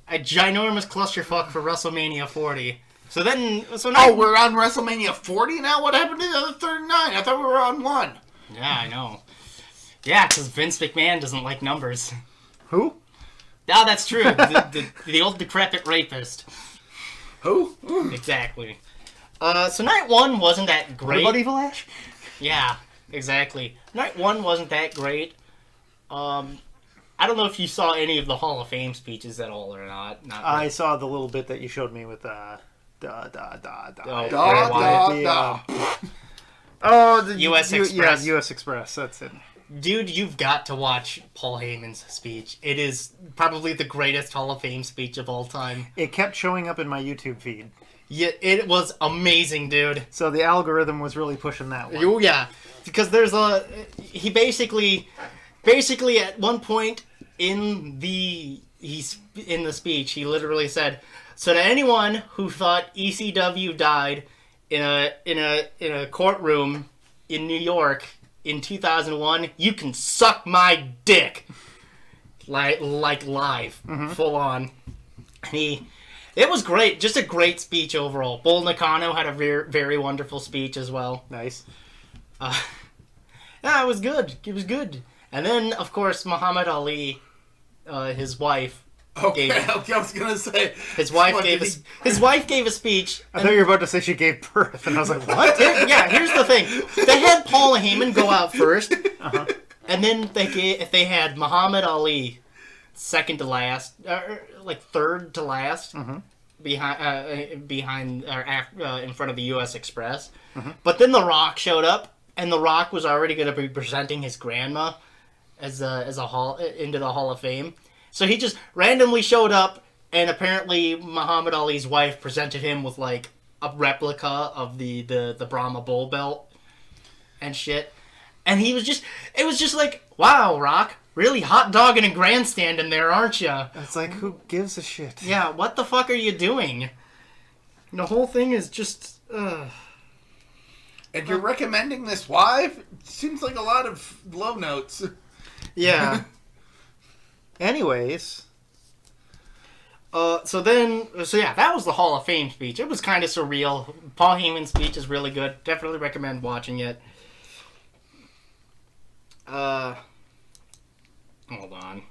A ginormous clusterfuck for WrestleMania 40. So now we're on WrestleMania 40 now? What happened to the other 39? I thought we were on 1. Yeah, I know. Yeah, because Vince McMahon doesn't like numbers. Who? No, that's true. the old decrepit rapist. Who? Exactly. So night one wasn't that great. What about Evil Ash? Yeah, exactly. Night one wasn't that great. I don't know if you saw any of the Hall of Fame speeches at all or not. I saw the little bit that you showed me with the U.S. Express. Yeah, U.S. Express. That's it. Dude, you've got to watch Paul Heyman's speech. It is probably the greatest Hall of Fame speech of all time. It kept showing up in my YouTube feed. Yeah, it was amazing, dude. So the algorithm was really pushing that one. Oh, yeah. Because he basically at one point in the speech, he literally said, so to anyone who thought ECW died in a courtroom in New York in 2001, you can suck my dick. Like live. Mm-hmm. Full on. It was great. Just a great speech overall. Bull Nakano had a very, very wonderful speech as well. Nice. Yeah, it was good. It was good. And then, of course, Muhammad Ali, his wife. Okay, I was gonna say his wife gave a speech. I thought you were about to say she gave birth, and I was like, what? Here's the thing: they had Paul Heyman go out first, and then they had Muhammad Ali second to last, like third to last, behind or in front of the U.S. Express. Mm-hmm. But then The Rock showed up, and The Rock was already going to be presenting his grandma as a hall into the Hall of Fame. So he just randomly showed up, and apparently Muhammad Ali's wife presented him with like a replica of the Brahma bull belt and shit. And it was just like, wow, Rock, really hot dogging a grandstand in there, aren't you? It's like, who gives a shit? Yeah, what the fuck are you doing? The whole thing is just, And you're recommending this live? Seems like a lot of low notes. Yeah. Anyways, So yeah, that was the Hall of Fame speech. It was kind of surreal. Paul Heyman's speech is really good. Definitely recommend watching it. Hold on.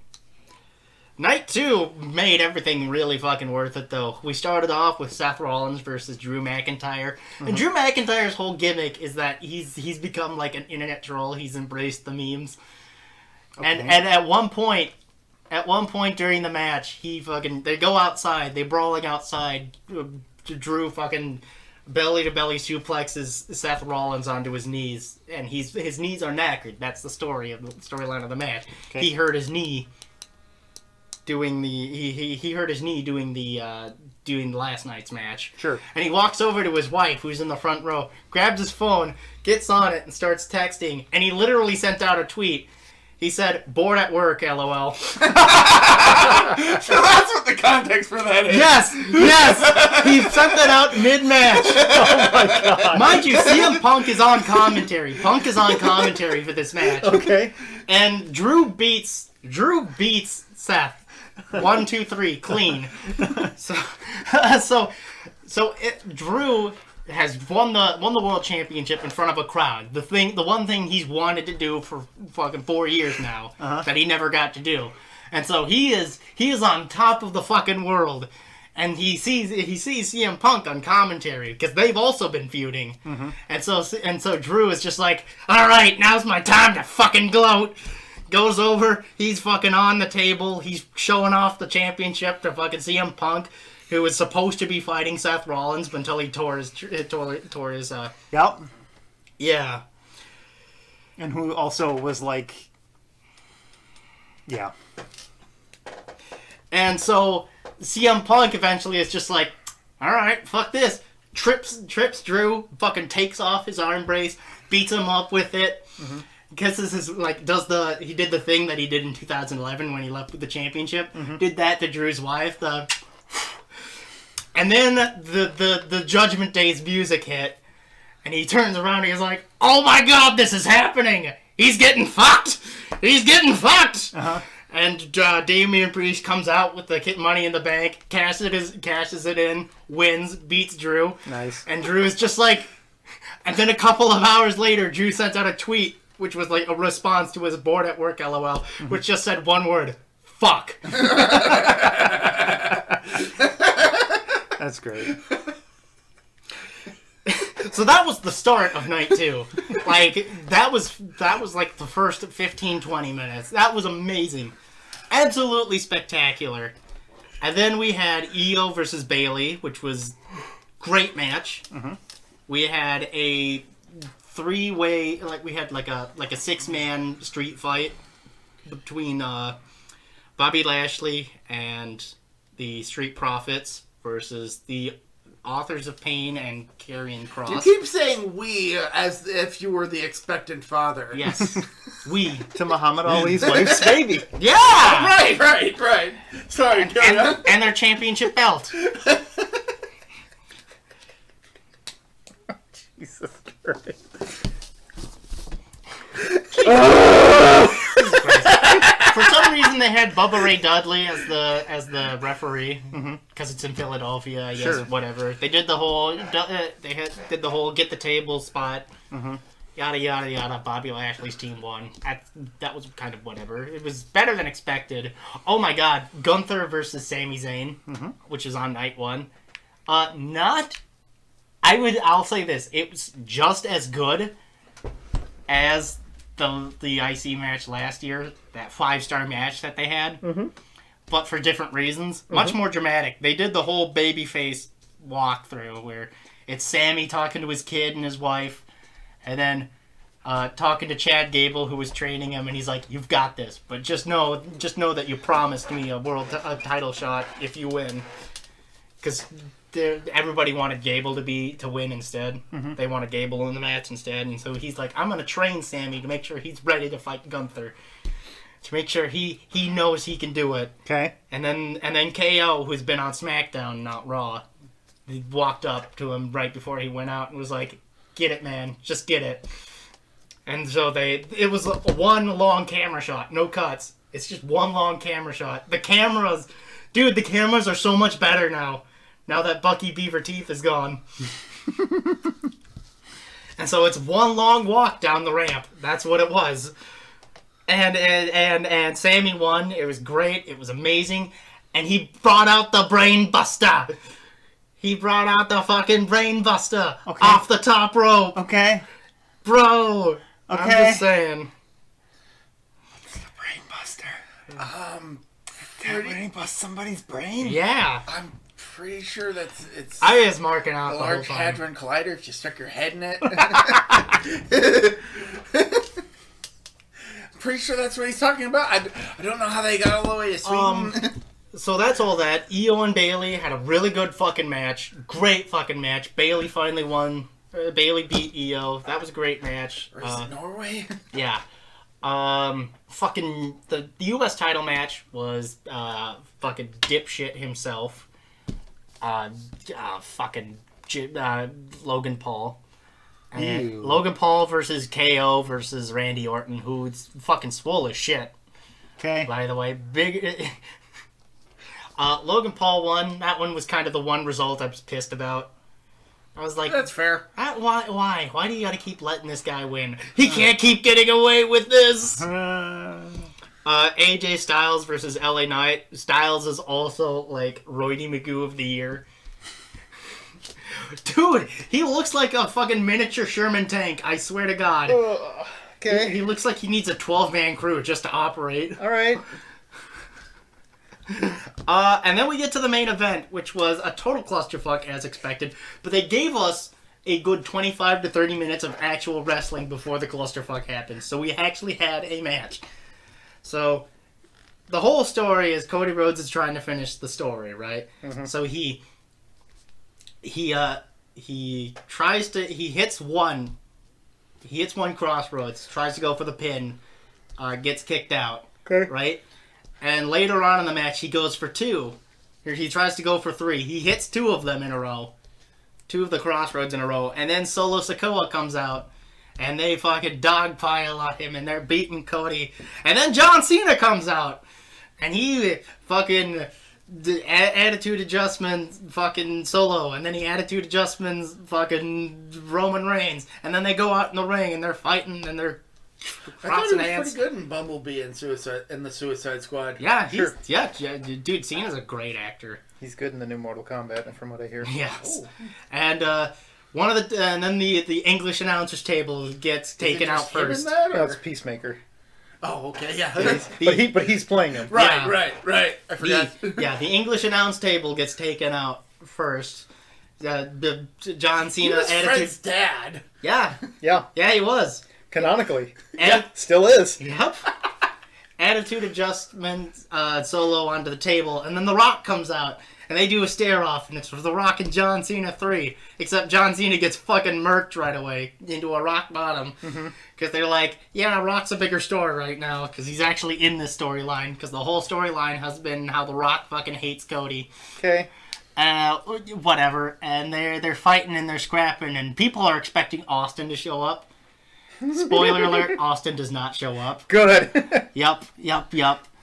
Night 2 made everything really fucking worth it, though. We started off with Seth Rollins versus Drew McIntyre. And Drew McIntyre's whole gimmick is that he's become like an internet troll. He's embraced the memes. Okay. And at one point during the match, they go outside, they brawling outside. Drew fucking belly to belly suplexes Seth Rollins onto his knees, and his knees are knackered. That's the storyline of the match. Okay. He hurt his knee doing he hurt his knee doing last night's match. Sure. And he walks over to his wife, who's in the front row, grabs his phone, gets on it, and starts texting. And he literally sent out a tweet. He said, "Bored at work, LOL." So that's what the context for that is. Yes. He sent that out mid-match. Oh my god. Mind you, CM Punk is on commentary. Punk is on commentary for this match. Okay. And Drew beats Seth. 1, 2, 3, clean. Drew has won the world championship in front of a crowd. The one thing he's wanted to do for fucking 4 years now that he never got to do. And so he is on top of the fucking world. And he sees CM Punk on commentary because they've also been feuding. Mm-hmm. And so Drew is just like, "All right, now's my time to fucking gloat." Goes over, he's fucking on the table, he's showing off the championship to fucking CM Punk, who was supposed to be fighting Seth Rollins until he tore his Yep. Yeah. And who also was like, yeah. And so CM Punk eventually is just like, "All right, fuck this." Trips Drew, fucking takes off his arm brace, beats him up with it. Mm-hmm. Because this is like he did the thing that he did in 2011 when he left with the championship. Mm-hmm. Did that to Drew's wife. And then the Judgment Day's music hit, and he turns around and he's like, "Oh my god, this is happening! He's getting fucked! He's getting fucked!" Uh-huh. And Damian Priest comes out with the Money in the Bank, cashes it in, wins, beats Drew. Nice. And Drew is just like, and then a couple of hours later, Drew sent out a tweet, which was like a response to his "bored at work, LOL," which just said one word: "Fuck." That's great. So that was the start of night 2. Like, that was like the first 15-20 minutes. That was amazing. Absolutely spectacular. And then we had Io versus Bayley, which was great match. Mm-hmm. We had a 3-way, we had like a 6-man street fight between Bobby Lashley and the Street Profits versus the Authors of Pain and Karrion Kross. You keep saying "we" as if you were the expectant father. Yes, we. To Muhammad Ali's wife's baby. Yeah! Right. Sorry, and their championship belt. Jesus Christ. For some reason, they had Bubba Ray Dudley as the referee because it's in Philadelphia. I guess sure. Whatever. They did the whole did the whole get the table spot. Mm-hmm. Yada yada yada. Bobby Lashley's team won. That was kind of whatever. It was better than expected. Oh my God, Gunther versus Sami Zayn, which is on night 1. I'll say this. It was just as good as the IC match last year, that 5-star match that they had, but for different reasons. Much more dramatic. They did the whole babyface walkthrough where it's Sammy talking to his kid and his wife, and then talking to Chad Gable, who was training him, and he's like, "You've got this, but just know that you promised me a world title shot if you win," because everybody wanted Gable to win instead. They wanted Gable in the match instead, and so he's like, "I'm gonna train Sammy to make sure he's ready to fight Gunther, to make sure he knows he can do it." Okay. And then KO, who's been on SmackDown, not Raw, he walked up to him right before he went out and was like, "Get it, man, just get it." And so it was one long camera shot, no cuts. It's just one long camera shot. The camera's Dude, the cameras are so much better now. Now that Bucky Beaver Teeth is gone. And so it's one long walk down the ramp. That's what it was. And Sammy won. It was great. It was amazing. And he brought out the Brain Buster. He brought out the fucking Brain Buster off the top rope. Okay. Bro. Okay. I'm just saying. What's the Brain Buster? Brain bust somebody's brain? Yeah. I'm pretty sure it's I was marking out the the whole Large time. Hadron Collider if you stuck your head in it. Pretty sure that's what he's talking about. I don't know how they got all the way to Sweden. So that's all that. Io and Bailey had a really good fucking match. Great fucking match. Bailey finally won. Bailey beat Io. That was a great match. Or is it Norway? Yeah. Fucking the U.S. title match was fucking dipshit himself. Logan Paul. And Ew. Logan Paul versus KO versus Randy Orton, who's fucking swole as shit. Okay. By the way, big. Logan Paul won. That one was kind of the one result I was pissed about. I was like, That's fair. why? Why do you gotta keep letting this guy win? He can't keep getting away with this! AJ Styles versus LA Knight. Styles is also, like, Roydie Magoo of the year. Dude, he looks like a fucking miniature Sherman tank, I swear to God. Okay. He looks like he needs a 12-man crew just to operate. All right. And then we get to the main event, which was a total clusterfuck as expected. But they gave us a good 25 to 30 minutes of actual wrestling before the clusterfuck happened. So we actually had a match. So the whole story is Cody Rhodes is trying to finish the story, right? Mm-hmm. So he hits one crossroads, tries to go for the pin, gets kicked out. Okay. Right? And later on in the match, he goes for two. He tries to go for three. He hits two of them in a row. Two of the crossroads in a row. And then Solo Sikoa comes out. And they fucking dogpile on him. And they're beating Cody. And then John Cena comes out. And he fucking attitude adjustments fucking Solo. And then he attitude adjustments fucking Roman Reigns. And then they go out in the ring. And they're fighting. And they're I thought he was pretty good in Bumblebee and the Suicide Squad. Yeah, dude, Cena's a great actor. He's good in the new Mortal Kombat, from what I hear. Yes, Oh. and and then the English announcers table gets taken out first. No, it's Peacemaker. Oh, okay, yeah. But he's playing him. Right. I forgot. The English announce table gets taken out first. The John He Cena was attitude. Fred's dad. Yeah. Yeah, he was. Canonically. And, Still is. Yep. Attitude adjustment Solo onto the table, and then The Rock comes out, and they do a stare off, and it's for The Rock and John Cena 3. Except John Cena gets fucking murked right away into a rock bottom. Because they're like, yeah, Rock's a bigger story right now, because he's actually in this storyline, because the whole storyline has been how The Rock fucking hates Cody. Okay. Whatever. And they're fighting and they're scrapping, and people are expecting Austin to show up. Spoiler alert, Austin does not show up. Good. Yep.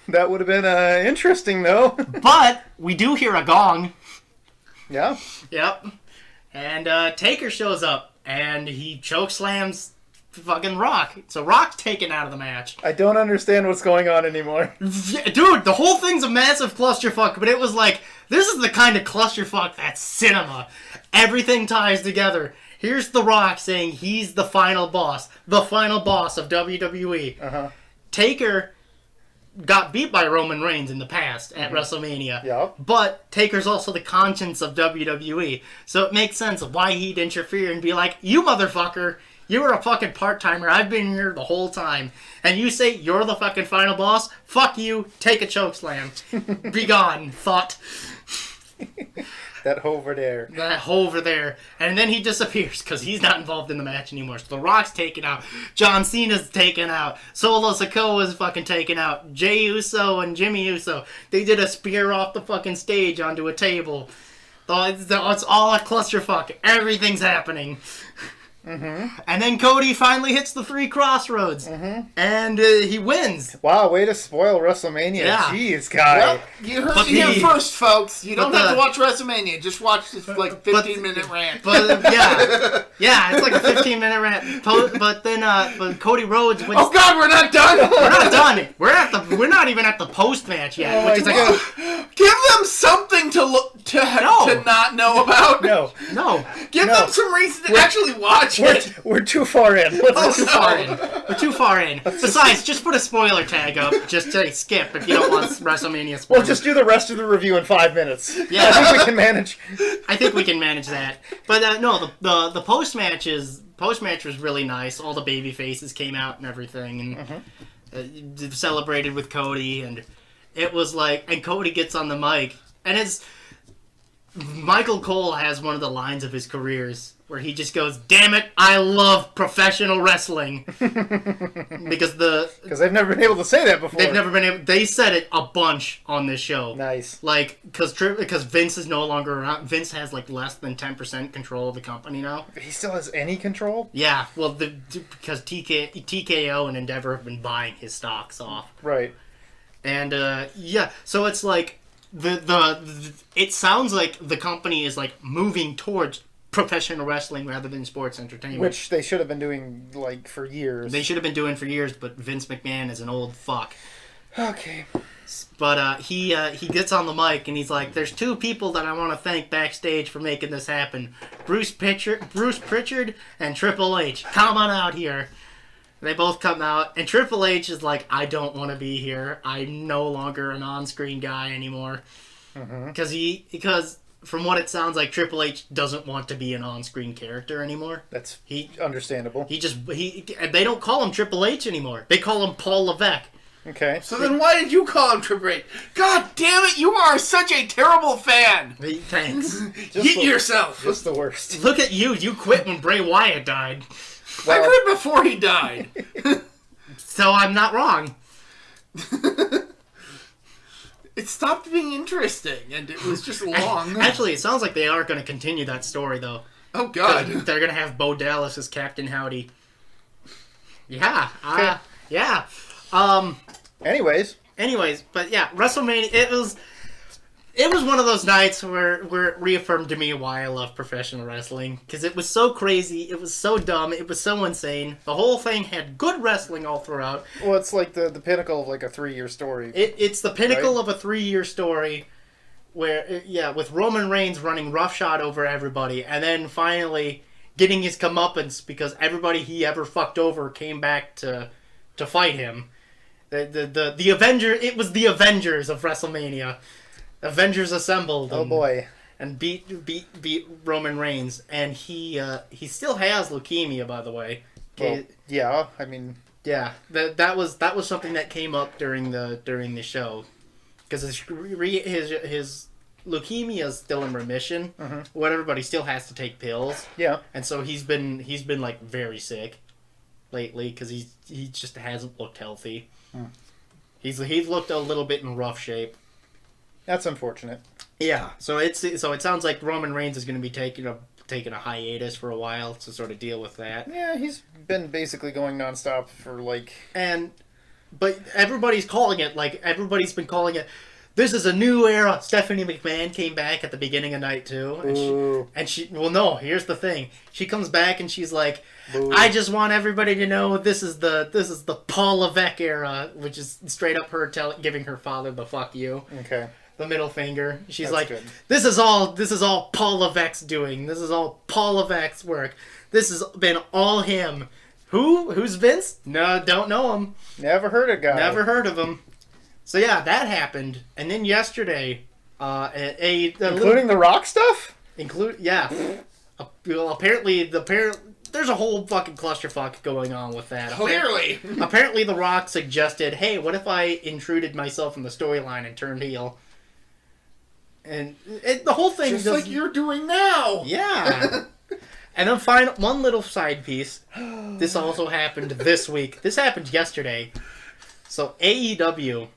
That would have been interesting, though. But we do hear a gong. Yeah. Yep. And Taker shows up, and he chokeslams fucking Rock. So Rock's taken out of the match. I don't understand what's going on anymore. Dude, the whole thing's a massive clusterfuck, but it was like, this is the kind of clusterfuck that's cinema. Everything ties together. Here's The Rock saying he's the final boss of WWE. Uh-huh. Taker got beat by Roman Reigns in the past at WrestleMania. Yep. But Taker's also the conscience of WWE. So it makes sense why he'd interfere and be like, you motherfucker, you were a fucking part-timer. I've been here the whole time. And you say you're the fucking final boss? Fuck you. Take a chokeslam. Be gone, thought. That over there. That over there. And then he disappears because he's not involved in the match anymore. So The Rock's taken out. John Cena's taken out. Solo Sikoa's fucking taken out. Jey Uso and Jimmy Uso. They did a spear off the fucking stage onto a table. It's all a clusterfuck. Everything's happening. Mm-hmm. And then Cody finally hits the 3 crossroads. Mm-hmm. And he wins. Wow, way to spoil WrestleMania. Yeah. Jeez, guy. Well, you heard it here first, folks. You don't but have to watch WrestleMania. Just watch this 15-minute rant. But yeah, it's like a 15-minute rant. But then but Cody Rhodes wins. Oh God, we're not done. We're not done. We're not even at the post match yet. Oh which is like, Give them something to look to not know about. No. Give them some reason to actually watch it. We're too far in. We're too far in. Besides, just put a spoiler tag up. Just say skip if you don't want WrestleMania spoilers. We'll just do the rest of the review in 5 minutes. Yeah. I think we can manage. I think we can manage that. But no, the post match was really nice. All the baby faces came out and everything, and celebrated with Cody, and it was like, and Cody gets on the mic, and it's Michael Cole has one of the lines of his careers where he just goes, "Damn it, I love professional wrestling," because they've never been able to say that before. they've never been able. They said it a bunch on this show. Nice. Like, because Vince is no longer around. Vince has like less than 10% control of the company now. He still has any control? Yeah, well, because TKO and Endeavor have been buying his stocks off. Right. And yeah, so it's like it sounds like the company is like moving towards professional wrestling rather than sports entertainment, Which they should have been doing like for years. they should have been doing for years. But Vince McMahon is an old fuck. Okay. But he gets on the mic and he's like, "There's 2 people that I want to thank backstage for making this happen: Bruce Pritchard, and Triple H. Come on out here." They both come out, and Triple H is like, "I don't want to be here. I'm no longer an on-screen guy anymore." Because from what it sounds like, Triple H doesn't want to be an on-screen character anymore. That's understandable. And they don't call him Triple H anymore. They call him Paul Levesque. Okay. So then why did you call him Triple H? God damn it, you are such a terrible fan. Thanks. Hit yourself. Just the worst. Look at you. You quit when Bray Wyatt died. I quit before he died. So I'm not wrong. It stopped being interesting, and it was just long. Actually, it sounds like they are going to continue that story, though. Oh, God. They're going to have Bo Dallas as Captain Howdy. Yeah. Yeah. Anyways, but yeah, WrestleMania, it was one of those nights where it reaffirmed to me why I love professional wrestling. Because it was so crazy, it was so dumb, it was so insane. The whole thing had good wrestling all throughout. well, it's like the pinnacle of like a 3-year story. It's the pinnacle Right? of a 3-year story where, with Roman Reigns running roughshod over everybody, and then finally getting his comeuppance because everybody he ever fucked over came back to fight him. The Avengers, it was the Avengers of WrestleMania. Avengers assembled. Oh boy. And beat Roman Reigns, and he still has leukemia, by the way. Well, yeah, I mean, Yeah, that was something that came up during the show, because his leukemia is still in remission, whatever, but he still has to take pills. yeah. And so he's been like very sick lately because he just hasn't looked healthy. He's looked a little bit in rough shape. That's unfortunate. Yeah, so it sounds like Roman Reigns is going to be taking a hiatus for a while to sort of deal with that. Yeah, he's been basically going nonstop for like. But everybody's been calling it. This is a new era. Stephanie McMahon came back at the beginning of night 2, and she no. Here's the thing. She comes back and she's like, Boo. "I just want everybody to know this is the Paul Levesque era," which is straight up her giving her father the fuck you. Okay. The middle finger. She's That's like, good. This is all Paul Levesque's doing. This is all Paul Levesque's work. This has been all him. Who's Vince? No, don't know him. Never heard of guy. Never heard of him. So yeah, that happened. And then yesterday, Including the Rock stuff? Apparently there's a whole fucking clusterfuck going on with that. Clearly. Apparently The Rock suggested, "Hey, what if I intruded myself in the storyline and turned heel?" And the whole thing Just like you're doing now. Yeah. And then one little side piece. This also happened this week. This happened yesterday. So AEW,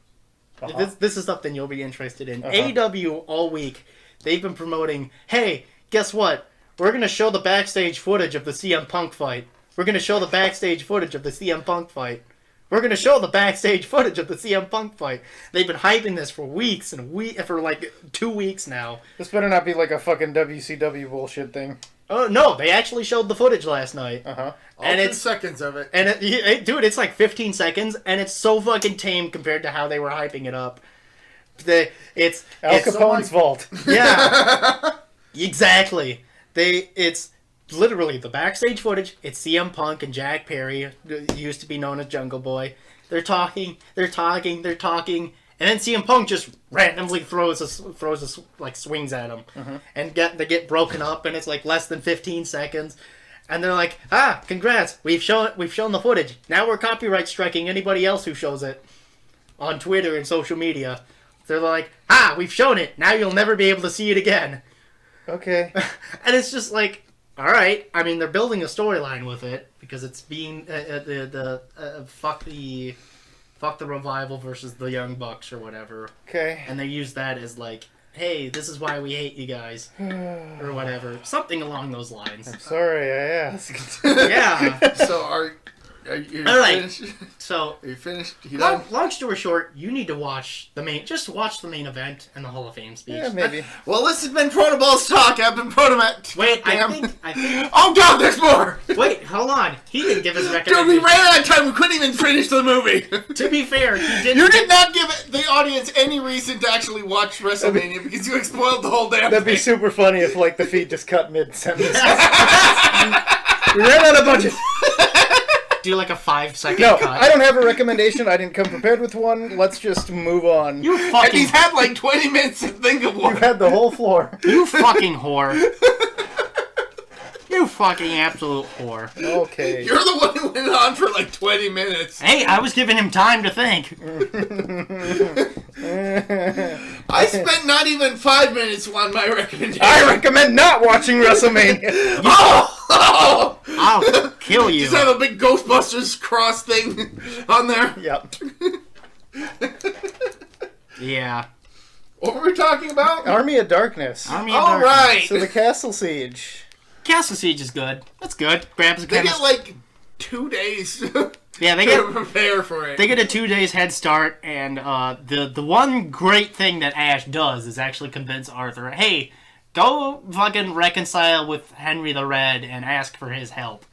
this is something you'll be interested in. AEW all week, they've been promoting, hey, guess what? we're gonna show the backstage footage of the CM Punk fight. We're gonna show the backstage footage of the CM Punk fight. We're gonna show the backstage footage of the CM Punk fight. They've been hyping this for weeks and for like 2 weeks now. This better not be like a fucking WCW bullshit thing. Oh no, they actually showed the footage last night. Uh-huh. And it's seconds of it. And dude, it's like 15 seconds, and it's so fucking tame compared to how they were hyping it up. It's Al Capone's fault. Yeah, exactly. It's literally the backstage footage. It's CM Punk and Jack Perry, used to be known as Jungle Boy. They're talking, and then CM Punk just randomly swings at him, and they get broken up, and it's like less than 15 seconds, and they're like, congrats, we've shown the footage. Now we're copyright striking anybody else who shows it on Twitter and social media. They're like, we've shown it. Now you'll never be able to see it again. Okay. And it's just like, all right. I mean, they're building a storyline with it because it's being fuck the Revival versus the Young Bucks or whatever. Okay. And they use that as like, hey, this is why we hate you guys, or whatever, something along those lines. I'm sorry, I asked. Yeah. So are you All right. finished? So, Are you finished? You done? long story short, you need to watch the main event and the Hall of Fame speech. Yeah, maybe. Well, this has been ProtoBalls Talk. I've been ProtoMet. Wait, I Damn. think. Oh God, there's more. Wait, hold on. He didn't give his Dude, recommendation. we ran out of time. We couldn't even finish the movie. To be fair, he didn't. You did not give the audience any reason to actually watch WrestleMania because you spoiled the whole damn That'd be thing. super funny if, like, the feed just cut mid-sentence. We ran out of budget. Do like a 5-second No, cut. I don't have a recommendation. I didn't come prepared with one. Let's just move on. You And fucking. he's had like 20 minutes to think of one. You had the whole floor. You fucking whore. You fucking absolute whore. Okay. You're the one who went on for like 20 minutes. Hey, I was giving him time to think. I spent not even 5 minutes on my recommendation. I recommend not watching WrestleMania. Oh! I'll kill you. Just have a big Ghostbusters cross thing on there. Yep. Yeah. What were we talking about? Army of Darkness. Army of All Darkness. right. So the Castle Siege. Castle Siege is good. That's good. Grabs a They chemist. get like 2 days Yeah, they to get prepare for it. they get a 2 days head start, and the one great thing that Ash does is actually convince Arthur, hey, go fucking reconcile with Henry the Red and ask for his help.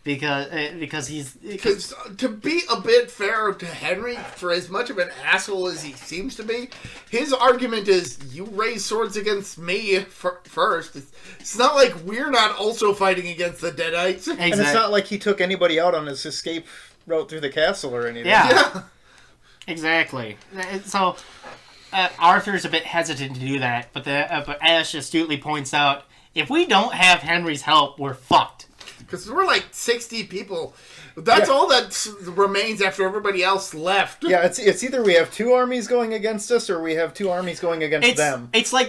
Because he's Because to be a bit fair to Henry, for as much of an asshole as he seems to be, his argument is, you raise swords against me first. It's not like we're not also fighting against the Deadites. exactly. And it's not like he took anybody out on his escape route through the castle or anything. Yeah. Yeah. Exactly. So Arthur's a bit hesitant to do that, but Ash astutely points out, if we don't have Henry's help, we're fucked. Because we're like 60 people. That's all that remains after everybody else left. Yeah, it's either we have 2 armies going against us or we have 2 armies going against them. It's like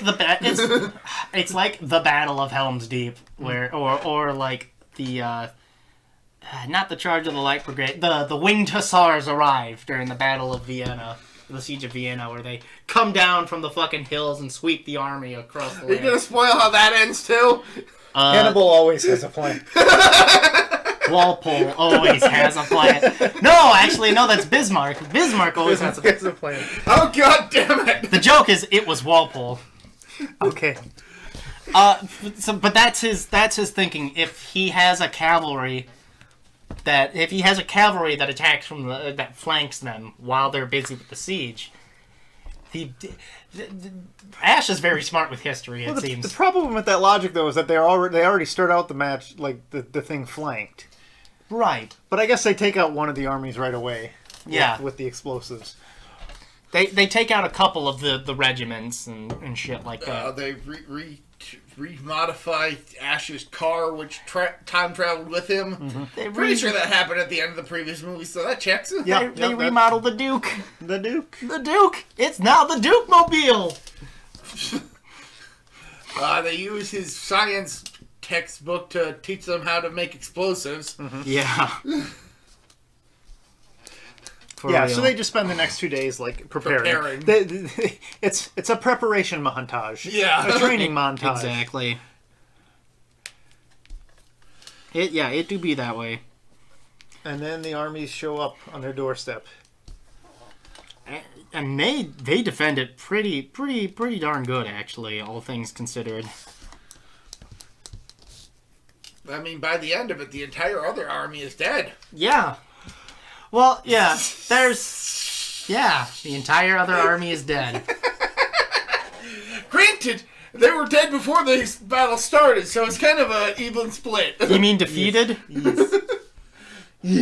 it's like the Battle of Helm's Deep, where or like the not the Charge of the Light Brigade, the Winged Hussars arrive during the Battle of Vienna, the Siege of Vienna, where they come down from the fucking hills and sweep the army across the Are you land. going to spoil how that ends too? Hannibal always has a plan. Walpole always has a plan. No, actually, no, that's Bismarck. Bismarck always has a plan. Has a plan. Oh, God damn it. The joke is, it was Walpole. Okay. But that's his thinking. If he has a cavalry that attacks from that flanks them while they're busy with the siege, Ash is very smart with history. It The seems. problem with that logic, though, is that they already start out the match like the thing flanked. Right. But I guess they take out one of the armies right away. Yeah. With the explosives. They take out a couple of the regiments and shit like that. They remodify Ash's car, which time traveled with him. Mm-hmm. Pretty sure that happened at the end of the previous movie, so that checks. Yeah. They remodeled the Duke. The Duke. The Duke. It's now the Duke Mobile. They use his science textbook to teach them how to make explosives. Yeah. Yeah, so they just spend the next 2 days like preparing. It's a preparation montage. Yeah. A training montage. Exactly. It do be that way. And then the armies show up on their doorstep. And they defend it pretty darn good, actually, all things considered. I mean, by the end of it, the entire other army is dead. Yeah. Well, yeah, the entire other army is dead. Granted, they were dead before the battle started, so it's kind of an even split. You mean defeated? Yes.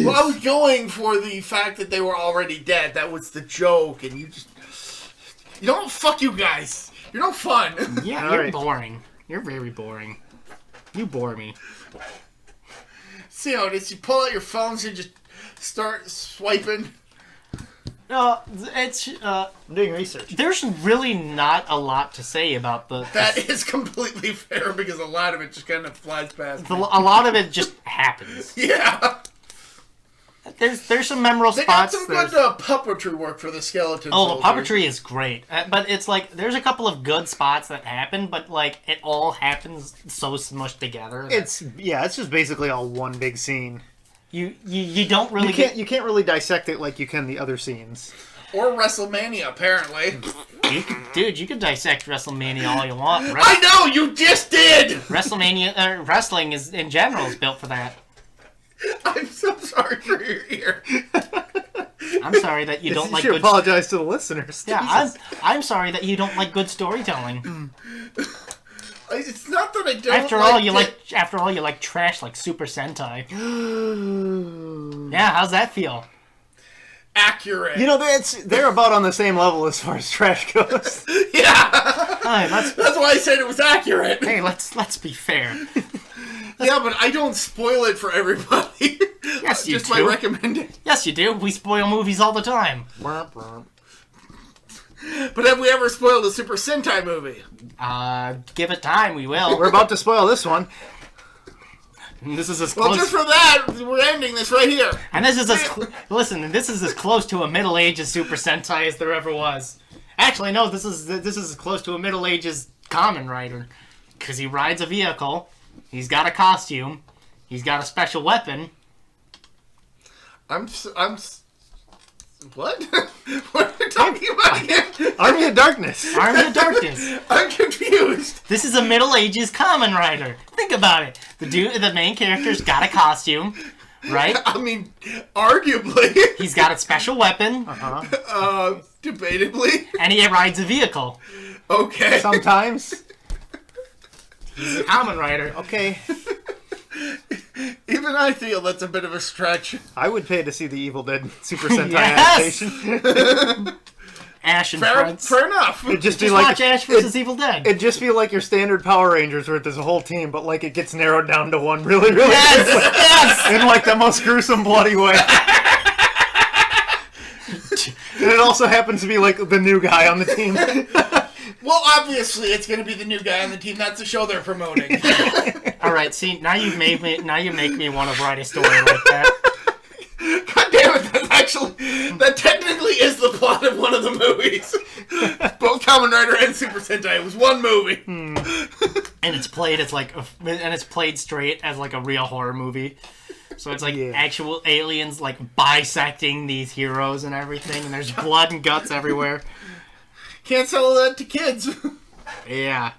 Well, I was going for the fact that they were already dead. That was the joke, and you don't fuck you guys. You're no fun. Yeah, All you're right. boring. You're very boring. You bore me. See how it is? You pull out your phones and just start swiping. No, it's I'm doing research. there's really not a lot to say about That is completely fair because a lot of it just kind of flies past me. a lot of it just happens. Yeah. There's some memorable They got spots. some good puppetry work for the skeletons. Oh, the puppetry is great, but it's like there's a couple of good spots that happen, but like it all happens so smushed together. that It's just basically all one big scene. you don't really You can't really dissect it like you can the other scenes. Or WrestleMania, apparently. you could dissect WrestleMania all you want. I know, you just did! WrestleMania wrestling is in general is built for that. I'm so sorry for your ear. I'm sorry that you don't You like should good. apologize to the listeners. Yeah, Jesus. I'm sorry that you don't like good storytelling. It's not that I don't After all, you like trash like Super Sentai. Yeah, how's that feel? accurate. You know, they're about on the same level as far as trash goes. Yeah. Hi, That's why I said it was accurate. hey, let's be fair. Yeah, but I don't spoil it for everybody. Yes, you Just do. by recommending. Yes, you do. We spoil movies all the time. But have we ever spoiled a Super Sentai movie? Give it time, we will. We're about to spoil this one. This is as Well, close. just for that, we're ending this right here. And this is listen. This is as close to a Middle Ages Super Sentai as there ever was. Actually, no. This is as close to a Middle Ages Kamen Rider, because he rides a vehicle. He's got a costume. He's got a special weapon. What? What are you talking about again? Army of Darkness. Army of Darkness. I'm confused. This is a Middle Ages Kamen Rider. Think about it. The main character's got a costume, right? I mean, arguably. He's got a special weapon, Debatably. and he rides a vehicle. Okay. Sometimes. He's a Kamen Rider. Okay. Even I feel that's a bit of a stretch. I would pay to see the Evil Dead Super Sentai Yes! adaptation. Ash and Fair, Friends. fair enough. It'd just be Just like watch Ash vs. Evil Dead. it'd just be like your standard Power Rangers where there's a whole team, but like it gets narrowed down to one really Yes! quickly. In like the most gruesome, bloody way. And it also happens to be like the new guy on the team. Well, obviously, it's going to be the new guy on the team. That's the show they're promoting. All right, see, now you make me want to write a story like that. God damn it! That technically is the plot of one of the movies. Both Kamen Rider and Super Sentai. It was one movie. And it's played straight as like a real horror movie. So it's like actual aliens like bisecting these heroes and everything, and there's blood and guts everywhere. Can't sell that to kids. Yeah.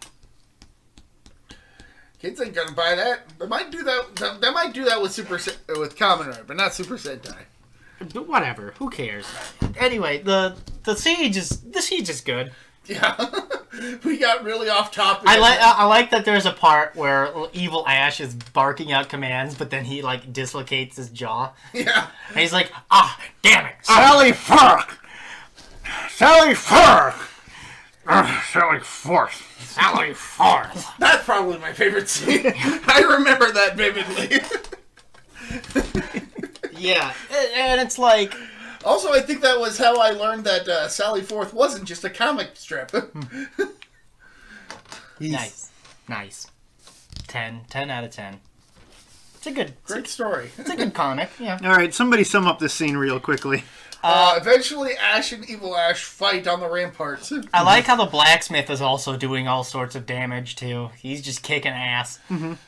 Kids ain't gonna buy that. They might do that. They might do that with Kamen Rider, but not Super Sentai. But whatever, who cares? Anyway, the siege is good. Yeah, we got really off topic. I like that there's a part where Evil Ash is barking out commands, but then he like dislocates his jaw. Yeah, And he's like, damn it! Sally Fork! Sally Fork! Sally Forth. Sally Forth. that's probably my favorite scene. I remember that vividly. Yeah, and it's like, Also, I think that was how I learned that Sally Forth wasn't just a comic strip. nice. 10 out of 10. It's a good, Great story. it's a good comic. Yeah. All right, somebody sum up this scene real quickly. Eventually, Ash and Evil Ash fight on the ramparts. I like how the blacksmith is also doing all sorts of damage too. He's just kicking ass. And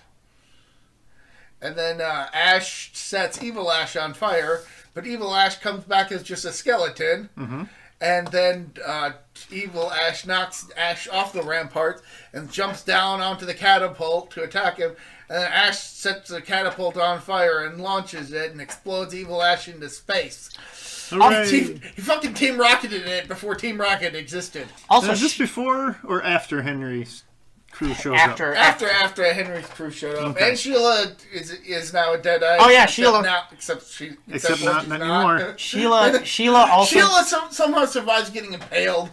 and then Ash sets Evil Ash on fire, but Evil Ash comes back as just a skeleton. Mm-hmm. And then Evil Ash knocks Ash off the ramparts and jumps down onto the catapult to attack him. And then Ash sets the catapult on fire and launches it and explodes Evil Ash into space. He fucking Team Rocketed it before Team Rocket existed. Also, is this before or after Henry's crew shows up? After Henry's crew showed up. Okay. And Sheila is now a deadite. Oh yeah, Sheila. Except not anymore. Sheila also. Sheila somehow survives getting impaled.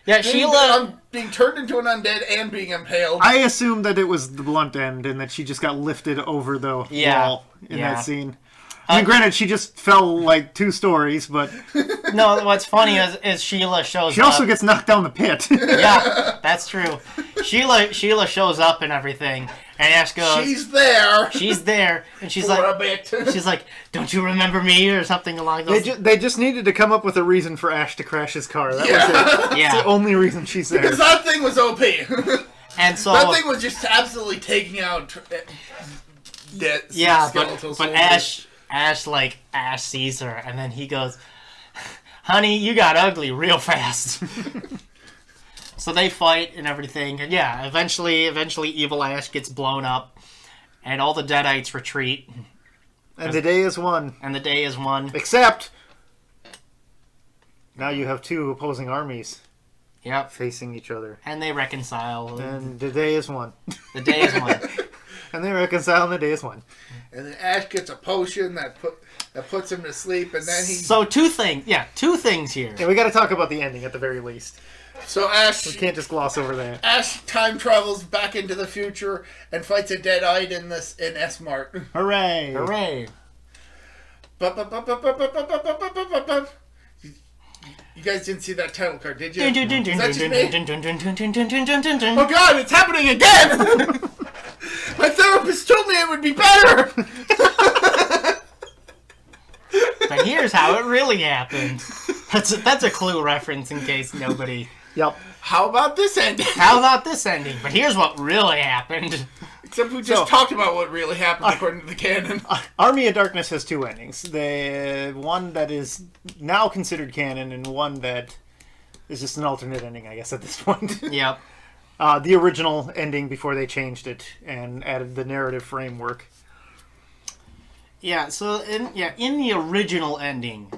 Yeah, Sheila being turned into an undead and being impaled. I assumed that it was the blunt end and that she just got lifted over the wall in that scene. I mean, granted, she just fell like 2 stories, but... No, what's funny is Sheila shows up. She also gets knocked down the pit. Yeah, that's true. Sheila shows up and everything, and Ash goes... She's there! She's there, and she's For like... a bit. She's like, don't you remember me, or something along those... They just needed to come up with a reason for Ash to crash his car. That was it. Yeah. That's the only reason she's there. Because that thing was OP. And so... That thing was just absolutely taking out... but Ash sees her, and then he goes, honey, you got ugly real fast. So they fight and everything, and yeah, eventually Evil Ash gets blown up, and all the Deadites retreat. And the day is won. Except... now you have 2 opposing armies. Yep. Facing each other. And they reconcile. And the day is won. The day is won. And they reconcile and the day is won. And then Ash gets a potion that puts him to sleep, and then he... So 2 things. Yeah, 2 things here. Yeah, we got to talk about the ending at the very least. So Ash... We can't just gloss over that. Ash time travels back into the future and fights a Deadite in S-Mart. Hooray! Hooray! You guys didn't see that title card, did you? Oh Oh god, it's happening again! My therapist told me it would be better! But here's how it really happened. That's a clue reference in case nobody... Yep. How about this ending? But here's what really happened. Except we just talked about what really happened according to the canon. Army of Darkness has 2 endings. The one that is now considered canon and one that is just an alternate ending, I guess, at this point. Yep. The original ending before they changed it and added the narrative framework. Yeah, so in the original ending,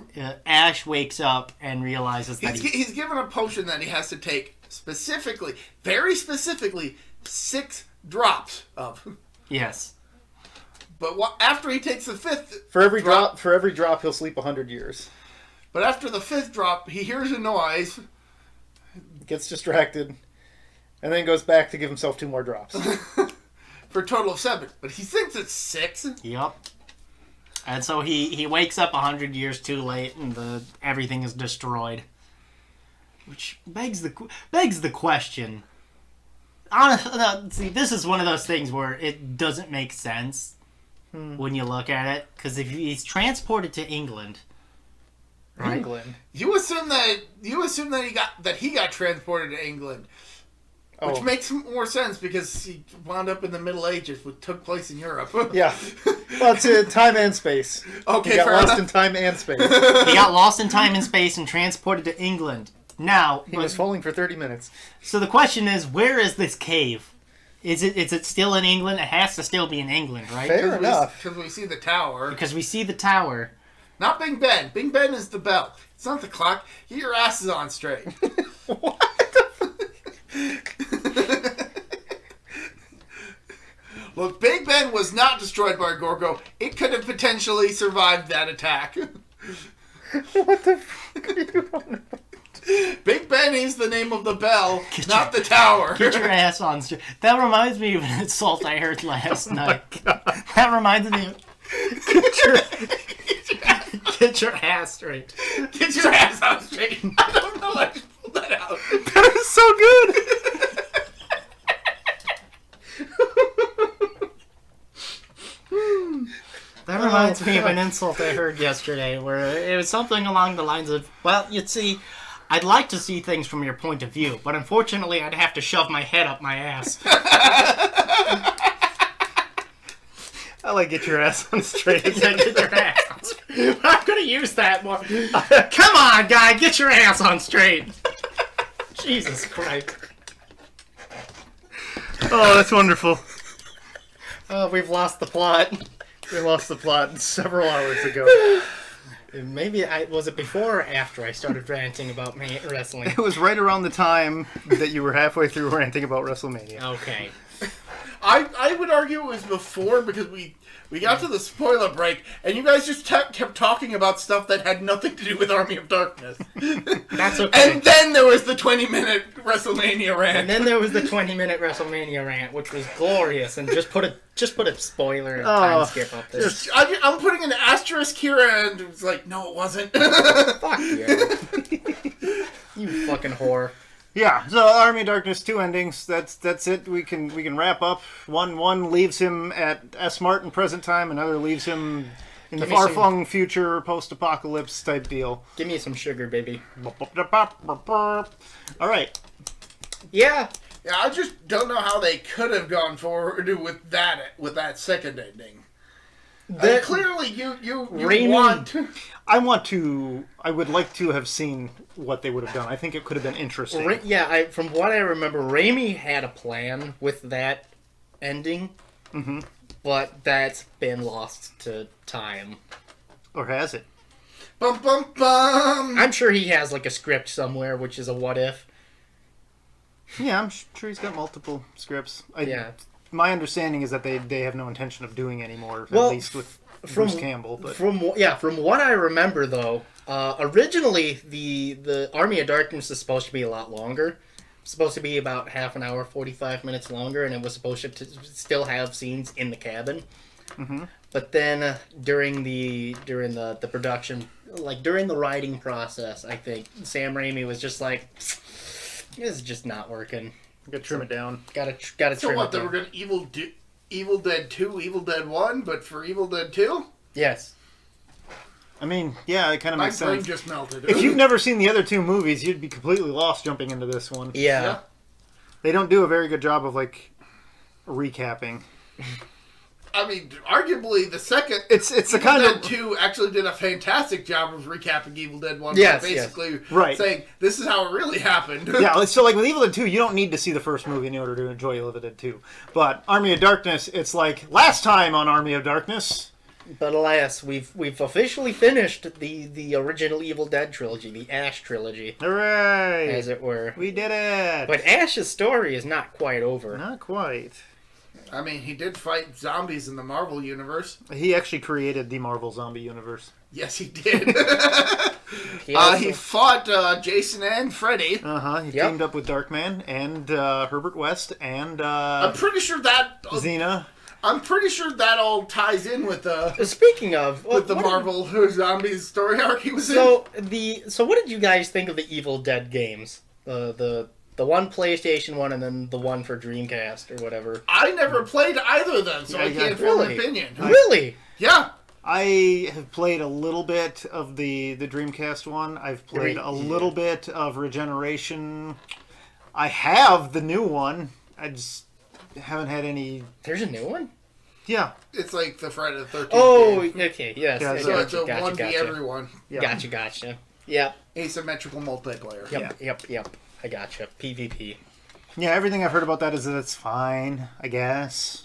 Ash wakes up and realizes that he's given a potion that he has to take very specifically, 6 drops of. Yes. But after he takes the 5th... For every drop, he'll sleep 100 years. But after the 5th drop, he hears a noise. Gets distracted. And then goes back to give himself 2 more drops. For a total of 7. But he thinks it's 6. Yep. And so he wakes up 100 years too late, and everything is destroyed. Which begs the question. Honestly, see, this is one of those things where it doesn't make sense when you look at it. Because if he's transported to England, right? England. You assume that he got transported to England. Which makes more sense because he wound up in the Middle Ages, which took place in Europe. Yeah. Well, it's time and space. Okay, he got lost in time and space. He got lost in time and space and transported to England. Now... He was falling for 30 minutes. So the question is, where is this cave? Is it still in England? It has to still be in England, right? Fair enough. Because we see the tower. Because we see the tower. Not Big Ben. Big Ben is the bell. It's not the clock. Get your asses on straight. What? Look, Big Ben was not destroyed by Gorgo. It could have potentially survived that attack. What the fuck are you on about? Big Ben is the name of the bell, not the tower. Get your ass on straight. That reminds me of an insult I heard last night. That reminds me of... Get your ass straight. Get your ass on straight. I don't know. I just pulled that out. That is so good. That reminds me of an insult I heard yesterday where it was something along the lines of, well, you see, I'd like to see things from your point of view, but unfortunately I'd have to shove my head up my ass. I like get your ass on straight. Get your ass on straight. I'm gonna use that more. Come on, guy, get your ass on straight. Jesus Christ. Oh, that's wonderful. Oh, we've lost the plot. We lost the plot several hours ago. Maybe was it before or after I started ranting about wrestling? It was right around the time that you were halfway through ranting about WrestleMania. Okay. I would argue it was before because we got to the spoiler break and you guys just kept talking about stuff that had nothing to do with Army of Darkness. That's okay. And then there was the 20-minute WrestleMania rant. And then there was the 20-minute WrestleMania rant, which was glorious, and just put a spoiler and time skip up there. I'm putting an asterisk here, and it's like, no, it wasn't. Fuck you. You fucking whore. Yeah, so Army of Darkness 2 endings. That's it. We can wrap up. One leaves him at S-Mart in present time. Another leaves him in the far-flung future, post-apocalypse type deal. Give me some sugar, baby. All right. Yeah. Yeah, I just don't know how they could have gone forward with that second ending. Clearly, you want. I would like to have seen what they would have done. I think it could have been interesting. From what I remember, Raimi had a plan with that ending, but that's been lost to time. Or has it? Bum bum bum. I'm sure he has like a script somewhere, which is a what if. Yeah, I'm sure he's got multiple scripts. Yeah. My understanding is that they have no intention of doing any more, Well, at least with Bruce Campbell. But From what I remember, though, originally the Army of Darkness is supposed to be a lot longer. It's supposed to be about half an hour, 45 minutes longer, and it was supposed to still have scenes in the cabin. Mm-hmm. But then during the production, like during the writing process, I think Sam Raimi was just like, this is just not working. Gotta trim it down. Gotta So trim it what? They down. were going to Evil Dead 2, Evil Dead 1, but for Evil Dead 2? Yes. I mean, yeah, it kind of My makes brain sense. just melted. If you've never seen the other two movies, you'd be completely lost jumping into this one. Yeah. They don't do a very good job of, like, recapping. I mean, arguably the second It's the Evil kind Dead of... 2 actually did a fantastic job of recapping Evil Dead 1 Yes, by basically Right. saying, this is how it really happened. Yeah, so like with Evil Dead 2, you don't need to see the first movie in order to enjoy Evil Dead 2. But Army of Darkness, it's like, last time on Army of Darkness... But alas, we've officially finished the original Evil Dead trilogy, the Ash trilogy, Hooray! as it were. We did it! But Ash's story is not quite over. Not quite. I mean, he did fight zombies in the Marvel Universe. He actually created the Marvel Zombie Universe. Yes, he did. He He fought Jason and Freddy. He teamed up with Darkman and Herbert West and I'm pretty sure that Xena. I'm pretty sure that all ties in with Speaking of with the Marvel Zombies story arc he was in. So what did you guys think of the Evil Dead games? The one PlayStation one and then the one for Dreamcast or whatever. I never played either of them, so I can't form an Really? opinion. Really? Yeah. I have played a little bit of the Dreamcast one. I've played a little bit of Regeneration. I have the new one. I just haven't had any... There's a new one? Yeah. It's like the Friday the 13th Oh, game. okay, yes. Yeah, So it's a gotcha. 1v everyone. Yeah. Gotcha. Yep. Asymmetrical multiplayer. Yep. I gotcha. PvP. Yeah, everything I've heard about that is that it's fine, I guess.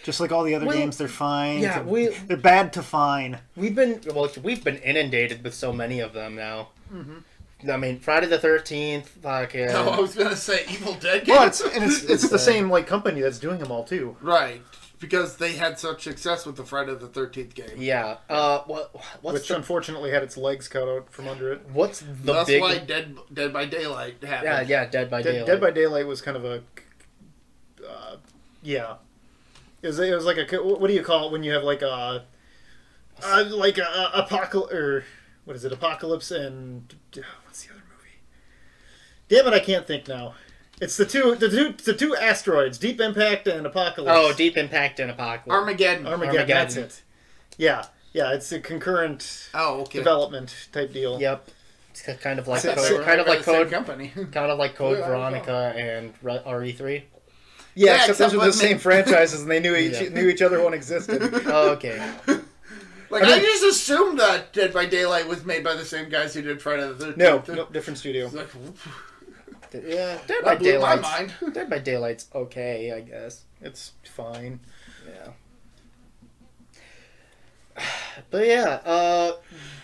Just like all the other games, they're fine. Yeah, they're bad to fine. We've been inundated with so many of them now. Mm-hmm. I mean, Friday the 13th, fucking... No, I was gonna say Evil Dead games. Well, it's the same like company that's doing them all too. Right. Because they had such success with the Friday the 13th game. Yeah. Which unfortunately had its legs cut out from under it. What's the That's big... why Dead by Daylight happened. Yeah, Dead by Daylight. Dead by Daylight was kind of a... yeah. It was like a... What do you call it when you have like a apocalypse... Or what is it? Apocalypse and... What's the other movie? Damn it, I can't think now. It's the two asteroids, Deep Impact and Apocalypse. Oh, Deep Impact and Apocalypse. Armageddon. That's it. Yeah, it's a concurrent development type deal. Yep. It's kind of like Same Code company. Veronica and RE3. Yeah, Yeah, except those except are the what same franchises, and they knew each other when existed. Okay. Like, I just assumed that Dead by Daylight was made by the same guys who did Friday the 13th. No, different studio. It's like, Yeah, Dead by that blew my Daylight's mind. Dead by Daylight's okay, I guess. It's fine. Yeah. But yeah,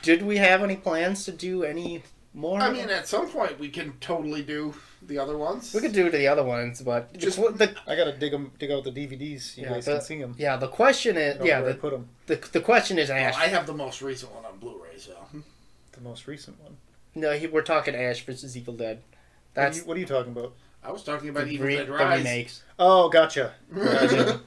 did we have any plans to do any more? I mean, at some point we can totally do the other ones. we could do the other ones, but Just- the I gotta dig out the DVDs. You guys can see them. yeah, the question is Put them. the question is Well, Ash. I have the most recent one on Blu-ray, so. The most recent one. No, we're talking Ash versus Evil Dead. That's What are you talking about? I was talking about the, Evil Dead the Rise. remakes. Oh, gotcha. I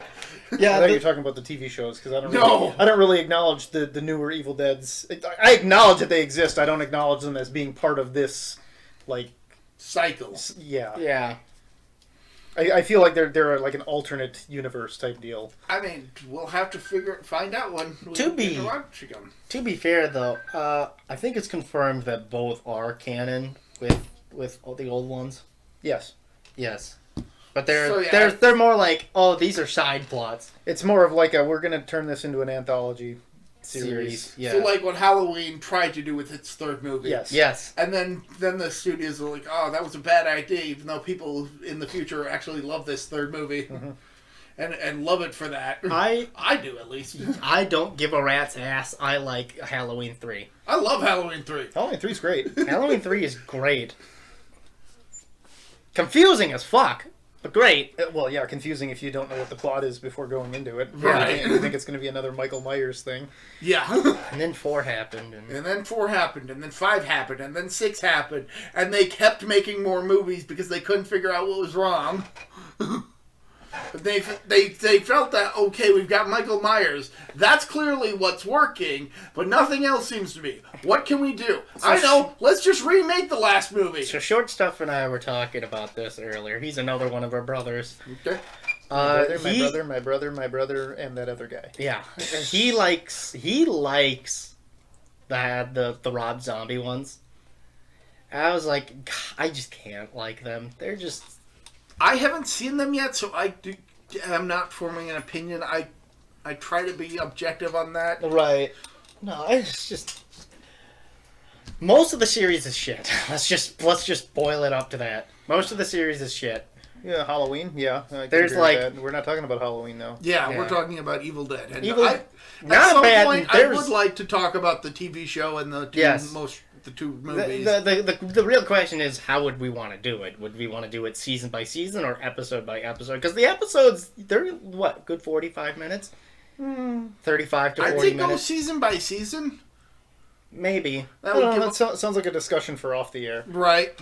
Yeah, thought you were talking about the TV shows because I don't. No. I don't really acknowledge the newer Evil Deads. I acknowledge that they exist. I don't acknowledge them as being part of this, like, Cycle. yeah. yeah. I feel like they're like an alternate universe type deal. I mean, we'll have to find out when we To get be- to watch them. To be fair, though, I think it's confirmed that both are canon with all the old ones. Yes, Yes, but they're So, yeah. they're more like, oh, these are side plots it's more of like we're gonna turn this into an anthology series. Yeah. So, like what Halloween tried to do with its third movie. Yes. Yes. And then the studios were like, oh, that was a bad idea, even though people in the future actually love this third movie. Mhm. And love it for that. I do, at least. don't give a rat's ass. I like Halloween 3. I love Halloween 3. Halloween 3's great. Halloween 3 is great. Confusing as fuck, but great. Well, yeah, confusing if you don't know what the plot is before going into it. Right. And you think it's going to be another Michael Myers thing. Yeah. And then 4 happened. And And then 4 happened, and then 5 happened, and then 6 happened, and they kept making more movies because they couldn't figure out what was wrong. But they felt that, okay, we've got Michael Myers. That's clearly what's working, but nothing else seems to be. What can we do? I know, let's just remake the last movie. so Short Stuff and I were talking about this earlier. He's another one of our brothers. Okay. My He- brother, and that other guy. Yeah, he likes the Rob Zombie ones. I was like, I just can't like them. They're just I haven't seen them yet, so I'm not forming an opinion. I try to be objective on that. right. No, it's just most of the series is shit. Let's just boil it up to that. Most of the series is shit. Yeah, Halloween. Yeah, I can There's agree with like- that. We're not talking about Halloween though. Yeah, Yeah. we're talking about Evil Dead. And Evil- at not some bad, point, I there's- would like to talk about the TV show and the two Yes. the two movies. The real question is, how would we want to do it? Would we want to do it season by season or episode by episode? Because the episodes, they're, what, good 45 minutes? 35 to I 40 think go minutes? season by season. Maybe. That would give That sounds like a discussion for off the air. right.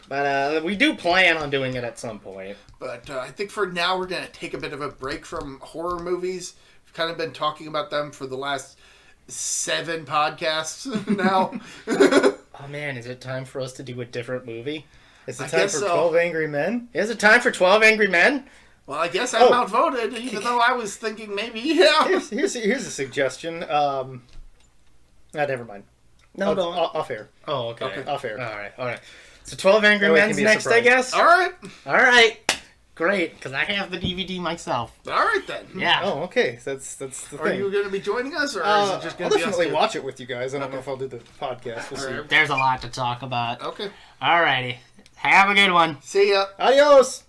But we do plan on doing it at some point. But I think for now we're gonna take a bit of a break from horror movies. We've kind of been talking about them for the last 7 podcasts now. Oh man, is it time for us to do a different movie? Is I it time guess for so. 12 Angry Men? Is it time for 12 Angry Men? Well, I guess I'm Oh. outvoted, even though I was thinking maybe, yeah. Here's a suggestion. Never mind. No, don't. Off air. Oh, okay. Okay. Off air. All right. So 12 Angry That way it Men's can be a next, I surprise. guess? All right. All right. Great, because I have the DVD myself. All right, then. Yeah. Oh, okay. That's the Are thing. you going to be joining us, or is I'll it just going to be us definitely two? watch it with you guys. I don't know if I'll do the podcast. We'll see. All right. There's a lot to talk about. Okay. Alrighty. Have a good one. See ya. Adios!